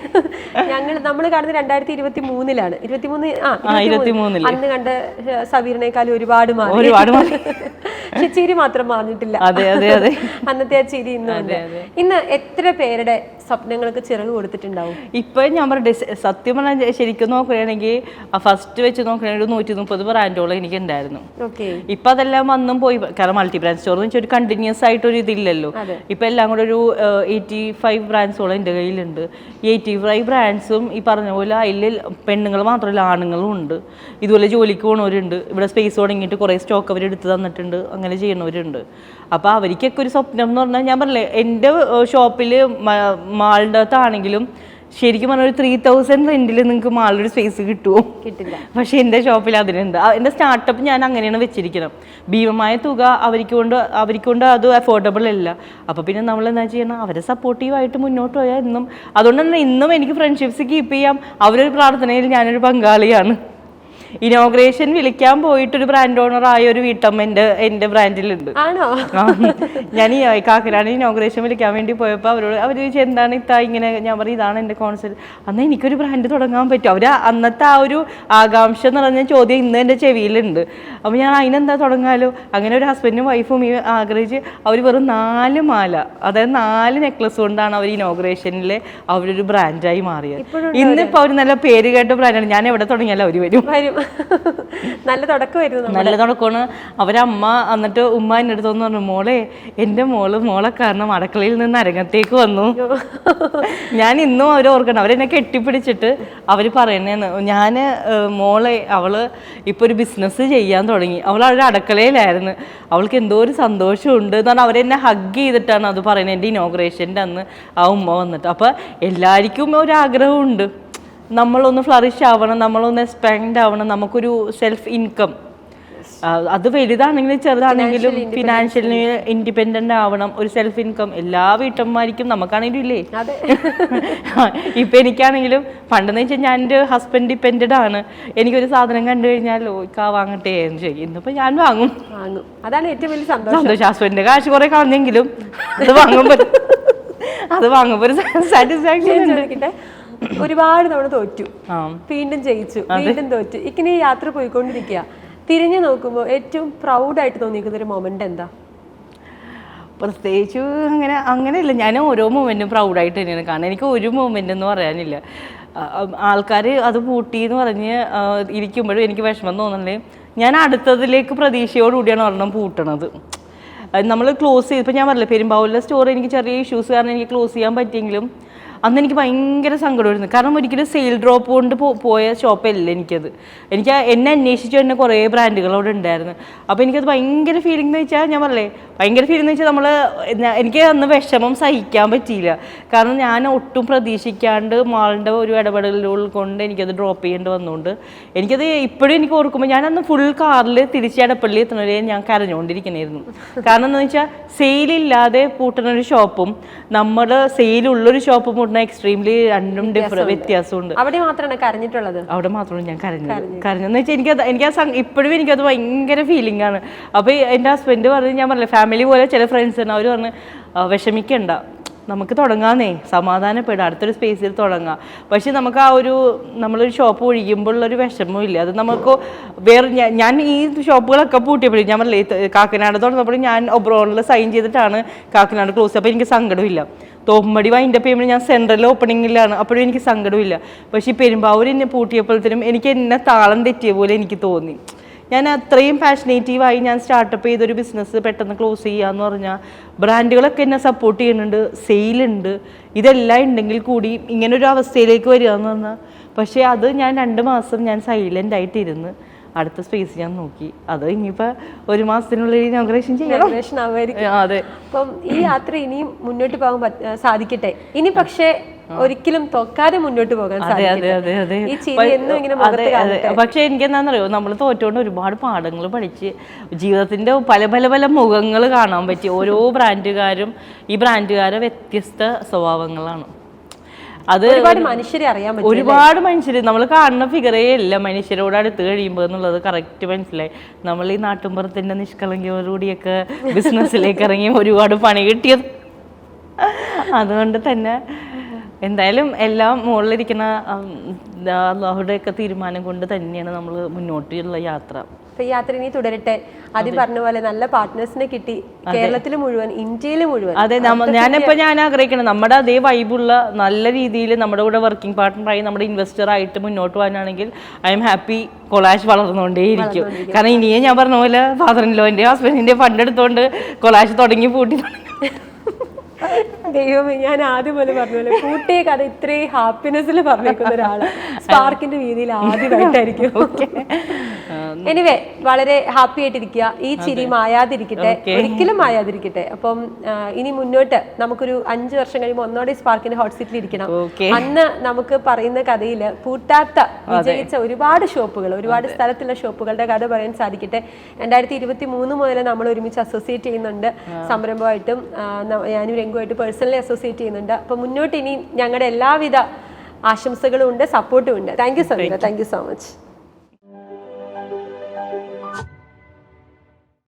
നമ്മൾ കാണുന്നത് 2023-ലാണ്. 23 അന്ന് കണ്ട സബീറിനേക്കാളും ഒരുപാട് മാറി. പക്ഷെ ചിരി മാത്രം മാറിയിട്ടില്ല. അതെ അതെ അതെ, അന്നത്തെ ആ ചിരി ഇന്ന് എത്ര പേരുടെ സ്വപ്നങ്ങൾക്ക് ചിറക് കൊടുത്തിട്ടുണ്ടാവും? ഇപ്പൊ ഞാൻ പറഞ്ഞ സത്യം പറഞ്ഞാൽ ശരിക്കും നോക്കുകയാണെങ്കിൽ ഫസ്റ്റ് വെച്ച് നോക്കുകയാണെങ്കിൽ 130 ബ്രാൻഡോളം എനിക്ക് ഉണ്ടായിരുന്നു. ഇപ്പൊ അതെല്ലാം വന്നും പോയി. കാരണം മൾട്ടി ബ്രാൻഡ് സ്റ്റോർ എന്ന് വെച്ചാൽ ഒരു കണ്ടിന്യൂസ് ആയിട്ട് ഒരു ഇതില്ലല്ലോ. ഇപ്പൊ എല്ലാം കൂടെ ഒരു 85 ബ്രാൻഡ്സോളം എൻ്റെ കയ്യിലുണ്ട്. ഈ 85 ബ്രാൻഡ്സും ഈ പറഞ്ഞ പോലെ അതിൽ പെണ്ണുങ്ങൾ മാത്രമല്ല ആണുങ്ങളും ഉണ്ട്. ഇതുപോലെ ജോലിക്ക് പോകണവരുണ്ട്. ഇവിടെ സ്പേസ് തുടങ്ങിയിട്ട് കുറേ സ്റ്റോക്ക് അവർ എടുത്ത് തന്നിട്ടുണ്ട്. അങ്ങനെ ചെയ്യണവരുണ്ട്. അപ്പോൾ അവർക്കൊക്കെ ഒരു സ്വപ്നം എന്ന് പറഞ്ഞാൽ ഞാൻ പറഞ്ഞില്ലേ, എൻ്റെ ഷോപ്പിൽ മാളിൻ്റെ അകത്താണെങ്കിലും ശരിക്കും പറഞ്ഞാൽ ഒരു 3000 റെന്റിൽ നിങ്ങൾക്ക് മാളിലൊരു സ്പേസ് കിട്ടുമോ? കിട്ടില്ല. പക്ഷെ എൻ്റെ ഷോപ്പിൽ അതിനുണ്ട്. എൻ്റെ സ്റ്റാർട്ടപ്പ് ഞാൻ അങ്ങനെയാണ് വെച്ചിരിക്കണം. ഭീമമായ തുക അവർക്ക് കൊണ്ട് അത് അഫോർഡബിൾ അല്ല. അപ്പോൾ പിന്നെ നമ്മൾ എന്താ ചെയ്യണം, അവരെ സപ്പോർട്ടീവായിട്ട് മുന്നോട്ട് പോയാൽ എന്നും. അതുകൊണ്ട് തന്നെ ഇന്നും എനിക്ക് ഫ്രണ്ട്ഷിപ്സ് കീപ്പ് ചെയ്യാം. അവരൊരു പ്രാർത്ഥനയിൽ ഞാനൊരു പങ്കാളിയാണ്. ഇനോഗ്രേഷൻ വിളിക്കാൻ പോയിട്ടൊരു ബ്രാൻഡ് ഓണർ ആയ ഒരു വീട്ടമ്മ എൻ്റെ ബ്രാൻഡിലുണ്ട്. ഞാൻ ഈ കാക്കനാട് ഇനോഗ്രേഷൻ വിളിക്കാൻ വേണ്ടി പോയപ്പോൾ അവർ ചോദിച്ചു എന്താണ് ഇങ്ങനെ. ഞാൻ പറയും ഇതാണ് എൻ്റെ കോൺസെപ്റ്റ്. അന്ന് എനിക്കൊരു ബ്രാൻഡ് തുടങ്ങാൻ പറ്റും. അവർ അന്നത്തെ ആ ഒരു ആകാംക്ഷ എന്ന് പറഞ്ഞ ചോദ്യം ഇന്ന് എൻ്റെ ചെവിയിലുണ്ട്. അപ്പോൾ ഞാൻ അതിനെന്താ തുടങ്ങാലോ. അങ്ങനെ ഒരു ഹസ്ബൻഡും വൈഫും ആഗ്രഹിച്ച് അവർ വെറും 4 മാല, അതായത് 4 നെക്ലസ് കൊണ്ടാണ് അവർ ഇനോഗ്രേഷനിൽ അവരൊരു ബ്രാൻഡായി മാറിയത്. ഇന്നിപ്പോൾ അവർ നല്ല പേര് കേട്ട ബ്രാൻഡാണ്. ഞാൻ എവിടെ തുടങ്ങിയാലും അവർ വരും. നല്ല തുടക്കമായിരുന്നു. നല്ല തുടക്കമാണ്. അവരമ്മ എന്നിട്ട് ഉമ്മ എൻ്റെ അടുത്തൊന്ന് പറഞ്ഞു, മോളെ എൻ്റെ മോളെ കാരണം അടുക്കളയിൽ നിന്ന് അരങ്ങത്തേക്ക് വന്നു. ഞാൻ ഇന്നും അവർ ഓർക്കണം. അവരെന്നെ കെട്ടിപ്പിടിച്ചിട്ട് അവർ പറയുന്നതെന്ന്, ഞാൻ മോളെ അവള് ഇപ്പോൾ ഒരു ബിസിനസ് ചെയ്യാൻ തുടങ്ങി. അവളൊരു അടുക്കളയിലായിരുന്നു. അവൾക്ക് എന്തോ ഒരു സന്തോഷമുണ്ട് എന്ന് പറഞ്ഞാൽ അവരെന്നെ ഹഗ് ചെയ്തിട്ടാണ് അത് പറയുന്നത്. എൻ്റെ ഇനോഗ്രേഷൻ്റെ അന്ന് ആ ഉമ്മ വന്നിട്ട്. അപ്പോൾ എല്ലാവർക്കും ഒരാഗ്രഹമുണ്ട്, നമ്മളൊന്ന് ഫ്ലറിഷ് ആവണം, നമ്മളൊന്ന് എക്സ്പാൻഡ് ആവണം, നമുക്കൊരു സെൽഫ് ഇൻകം. അത് വലുതാണെങ്കിലും ചെറുതാണെങ്കിലും ഫിനാൻഷ്യലി ഇൻഡിപെൻഡന്റ് ആവണം, ഒരു സെൽഫ് ഇൻകം. എല്ലാ വീട്ടമ്മമാർക്കും, നമുക്കാണെങ്കിലും ഇല്ലേ. ഇപ്പം എനിക്കാണെങ്കിലും പണ്ടെന്ന് വെച്ചാൽ ഞാൻ എൻ്റെ ഹസ്ബൻഡ് ഡിപ്പെൻഡഡ് ആണ്. എനിക്കൊരു സാധനം കണ്ടു കഴിഞ്ഞാൽ വാങ്ങട്ടെ എന്ന് ചോദിക്കും. ഇന്നിപ്പോൾ ഞാൻ വാങ്ങും. അതാണ് ഏറ്റവും വലിയ സന്തോഷം. ഹസ്ബൻഡിന്റെ കാശ് കുറെ കളഞ്ഞെങ്കിലും അത് വാങ്ങുമ്പോൾ ഒരു സാറ്റിസ്ഫാക്ഷൻ. ഒരുപാട് തവണ തോറ്റു, വീണ്ടും ജയിച്ചു, വീണ്ടും തോറ്റു. ഇങ്ങനെ യാത്ര പോയിക്കൊണ്ടിരിക്കുക. തിരിഞ്ഞു നോക്കുമ്പോൾ ഏറ്റവും പ്രൗഡായിട്ട് തോന്നിയിരിക്കുന്ന ഒരു മൊമെന്റ് എന്താ? പ്രത്യേകിച്ച് അങ്ങനെയല്ല. ഞാൻ ഓരോ മൊമെന്റും പ്രൗഡായിട്ട് തന്നെയാണ് കാണുന്നത്. എനിക്ക് ഒരു മൊമെന്റ് എന്ന് പറയാനില്ല. ആൾക്കാർ അത് പൂട്ടി എന്ന് പറഞ്ഞ് ഇരിക്കുമ്പോഴും എനിക്ക് വിഷമം തോന്നുന്നില്ലേ. ഞാൻ അടുത്തതിലേക്ക് പ്രതീക്ഷയോടുകൂടിയാണ് ഒരെണ്ണം പൂട്ടണത്. നമ്മൾ ക്ലോസ് ചെയ്ത്, ഇപ്പം ഞാൻ പറഞ്ഞില്ല പെരുമ്പാവൂരിലെ സ്റ്റോർ എനിക്ക് ചെറിയ ഇഷ്യൂസ് കാരണം എനിക്ക് ക്ലോസ് ചെയ്യാൻ പറ്റിയെങ്കിലും അന്ന് എനിക്ക് ഭയങ്കര സങ്കടമായിരുന്നു. കാരണം ഒരിക്കലും സെയിൽ ഡ്രോപ്പ് കൊണ്ട് പോയ ഷോപ്പല്ല എനിക്കത്. എന്നെ അന്വേഷിച്ച് തന്നെ കുറേ ബ്രാൻഡുകൾ അവിടെ ഉണ്ടായിരുന്നു. അപ്പോൾ എനിക്കത് ഭയങ്കര ഫീലിംഗ് എന്ന് വെച്ചാൽ, ഞാൻ പറഞ്ഞേ ഭയങ്കര ഫീലിംഗ് എന്ന് വെച്ചാൽ എനിക്ക് അന്ന് വിഷമം സഹിക്കാൻ പറ്റിയില്ല. കാരണം ഞാൻ ഒട്ടും പ്രതീക്ഷിക്കാണ്ട് മാളിൻ്റെ ഒരു ഇടപെടലുകൾ കൊണ്ട് എനിക്കത് ഡ്രോപ്പ് ചെയ്യേണ്ടി വന്നുകൊണ്ട് എനിക്കത് ഇപ്പോഴും എനിക്ക് ഓർക്കുമ്പോൾ ഞാനന്ന് ഫുൾ കാറിൽ തിരിച്ച് എടപ്പള്ളി എത്തുന്നവരെ ഞാൻ കരഞ്ഞുകൊണ്ടിരിക്കണമായിരുന്നു. കാരണം എന്താണെന്ന് വെച്ചാൽ സെയിലില്ലാതെ പൂട്ടുന്നൊരു ഷോപ്പും നമ്മൾ സെയിലുള്ളൊരു ഷോപ്പും എക്സ്ട്രീംലി രണ്ടും വ്യത്യാസമുണ്ട്. അവിടെ മാത്രമാണ് കരഞ്ഞിട്ടുള്ളത്. അവിടെ മാത്രമാണ് ഞാൻ കരഞ്ഞെന്ന് വെച്ചാൽ എനിക്ക് ഇപ്പോഴും എനിക്കത് ഭയങ്കര ഫീലിംഗ് ആണ്. അപ്പോൾ എൻ്റെ ഹസ്ബൻഡ് പറഞ്ഞ്, ഞാൻ പറഞ്ഞില്ല ഫാമിലി പോലെ ചില ഫ്രണ്ട്സ് ഉണ്ട്, അവർ പറഞ്ഞ് വിഷമിക്കണ്ട, നമുക്ക് തുടങ്ങാന്നേ, സമാധാനപ്പെടുക, അടുത്തൊരു സ്പേസിൽ തുടങ്ങാം. പക്ഷെ നമുക്ക് നമ്മളൊരു ഷോപ്പ് ഒഴിയുമ്പോഴുള്ളൊരു വിഷമവും ഇല്ല. അത് നമുക്ക് വേറെ ഞാൻ ഈ ഷോപ്പുകളൊക്കെ പൂട്ടിയപ്പോഴും ഞാൻ പറഞ്ഞില്ലേ കാക്കനാട് തുറന്നപ്പോഴും ഞാൻ ഒബ്രോണിൽ സൈൻ ചെയ്തിട്ടാണ് കാക്കനാട് ക്ലോസ്. അപ്പോൾ എനിക്ക് സങ്കടമില്ല. തോമ്പടി വൈൻഡപ്പ് ചെയ്യുമ്പോൾ ഞാൻ സെൻട്രൽ ഓപ്പണിങ്ങിലാണ്, അപ്പോഴും എനിക്ക് സങ്കടമില്ല. പക്ഷേ ഈ പെരുമ്പാവൂർ എന്നെ പൂട്ടിയപ്പോഴത്തേനും എനിക്ക് എന്നെ താളം തെറ്റിയ പോലെ എനിക്ക് തോന്നി. ഞാൻ അത്രയും പാഷനേറ്റീവായി ഞാൻ സ്റ്റാർട്ടപ്പ് ചെയ്തൊരു ബിസിനസ് പെട്ടെന്ന് ക്ലോസ് ചെയ്യാന്ന് പറഞ്ഞാൽ ബ്രാൻഡുകളൊക്കെ എന്നെ സപ്പോർട്ട് ചെയ്യുന്നുണ്ട്, സെയിലുണ്ട്, ഇതെല്ലാം ഉണ്ടെങ്കിൽ കൂടി ഇങ്ങനൊരു അവസ്ഥയിലേക്ക് വരിക എന്ന് പറഞ്ഞാൽ. പക്ഷേ അത് ഞാൻ 2 മാസം ഞാൻ സൈലൻ്റ് ആയിട്ടിരുന്ന് അടുത്ത സ്പേസ് ഞാൻ നോക്കി. അത് ഇനിയിപ്പോൾ 1 മാസത്തിനുള്ളിൽ ഇനോഗ്രേഷൻ ചെയ്യണം. അതെ. അപ്പം ഈ യാത്ര ഇനിയും മുന്നോട്ട് പോകാൻ സാധിക്കട്ടെ. ഇനി പക്ഷേ ഒരിക്കലും തോക്കാതെ മുന്നോട്ട് പോകാൻ സാധിക്കട്ടെ. ഈ ചിരി എന്നും ഇങ്ങനെ മുഖത്ത് കാണട്ടെ. പക്ഷെ എനിക്ക് എന്താണെന്നറിയോ, നമ്മൾ തോറ്റുകൊണ്ട് ഒരുപാട് പാഠങ്ങൾ പഠിച്ച് ജീവിതത്തിന്റെ പല പല പല മുഖങ്ങൾ കാണാൻ പറ്റി. ഓരോ ബ്രാൻഡുകാരും ഈ ബ്രാൻഡുകാരെ വ്യത്യസ്ത സ്വഭാവങ്ങളാണ്. അത് ഒരുപാട് മനുഷ്യരെ അറിയാൻ പറ്റും. ഒരുപാട് മനുഷ്യർ നമ്മൾ കാണുന്ന ഫിഗറേ അല്ല മനുഷ്യരോട് അടുത്ത് കഴിയുമ്പോൾ എന്നുള്ളത് കറക്റ്റ് മനസ്സിലായി. നമ്മൾ ഈ നാട്ടുമ്പുറത്തിന്റെ നിഷ്കളങ്കയോടുകൂടിയൊക്കെ ബിസിനസ്സിലേക്ക് ഇറങ്ങി ഒരുപാട് പണി കിട്ടിയത്. അതുകൊണ്ട് തന്നെ എന്തായാലും എല്ലാം മുകളിലിരിക്കുന്ന അള്ളാഹുടെയൊക്കെ തീരുമാനം കൊണ്ട് തന്നെയാണ് നമ്മൾ മുന്നോട്ടുള്ള യാത്ര. ഈ യാത്ര ഇനി തുടരട്ടെ. ആദ്യം പറഞ്ഞ പോലെ നല്ല പാർട്ട്നേഴ്സിനെ കിട്ടി കേരളത്തിൽ മുഴുവൻ, ഇന്ത്യയിൽ മുഴുവൻ. അതെ, ഞാൻ ആഗ്രഹിക്കണം നമ്മുടെ അതേ വൈബുള്ള നല്ല രീതിയിൽ നമ്മുടെ കൂടെ വർക്കിംഗ് പാർട്ട്ണറായി നമ്മുടെ ഇൻവെസ്റ്റർ ആയിട്ട് മുന്നോട്ട് പോകാനാണെങ്കിൽ ഐ എം ഹാപ്പി. കൊളാഷ് വളർന്നുകൊണ്ടേയിരിക്കും. കാരണം ഇനിയേ ഞാൻ പറഞ്ഞ പോലെ ഫാദർ ഇൻ ലോന്റെ ഹസ്ബൻഡിന്റെ ഫണ്ട് എടുത്തോണ്ട് കൊളാഷ് തുടങ്ങി പൂട്ടി. ദൈവമേ, ഞാൻ ആദ്യം പോലെ പറഞ്ഞ പോലെ കൂട്ടിയ കഥ ഇത്രയും ഹാപ്പിനെസ്സിൽ പറഞ്ഞേക്കുന്ന ഒരാള് സ്പാർക്കിന്റെ രീതിയിൽ ആദ്യമായിട്ടായിരിക്കും. എനിവേ, വളരെ ഹാപ്പി ആയിട്ടിരിക്കുക. ഈ ചിരി മായാതിരിക്കട്ടെ, ഒരിക്കലും മായാതിരിക്കട്ടെ. അപ്പം ഇനി മുന്നോട്ട് നമുക്കൊരു 5 വർഷം കഴിയുമ്പോൾ ഒന്നോടെ സ്പാർക്കിന്റെ ഹോട്ട് സീറ്റിൽ ഇരിക്കണം. അന്ന് നമുക്ക് പറയുന്ന കഥയിൽ പൂട്ടാത്ത വിജയിച്ച ഒരുപാട് ഷോപ്പുകൾ, ഒരുപാട് സ്ഥലത്തുള്ള ഷോപ്പുകളുടെ കഥ പറയാൻ സാധിക്കട്ടെ. 2023 മുതൽ നമ്മൾ ഒരുമിച്ച് അസോസിയേറ്റ് ചെയ്യുന്നുണ്ട് സംരംഭമായിട്ടും. ഞാനും രംഗുമായിട്ട് പേഴ്സണലി അസോസിയേറ്റ് ചെയ്യുന്നുണ്ട്. അപ്പൊ മുന്നോട്ട് ഇനി ഞങ്ങളുടെ എല്ലാവിധ ആശംസകളും ഉണ്ട്, സപ്പോർട്ടും ഉണ്ട്. Thank you Sameera, thank you so much.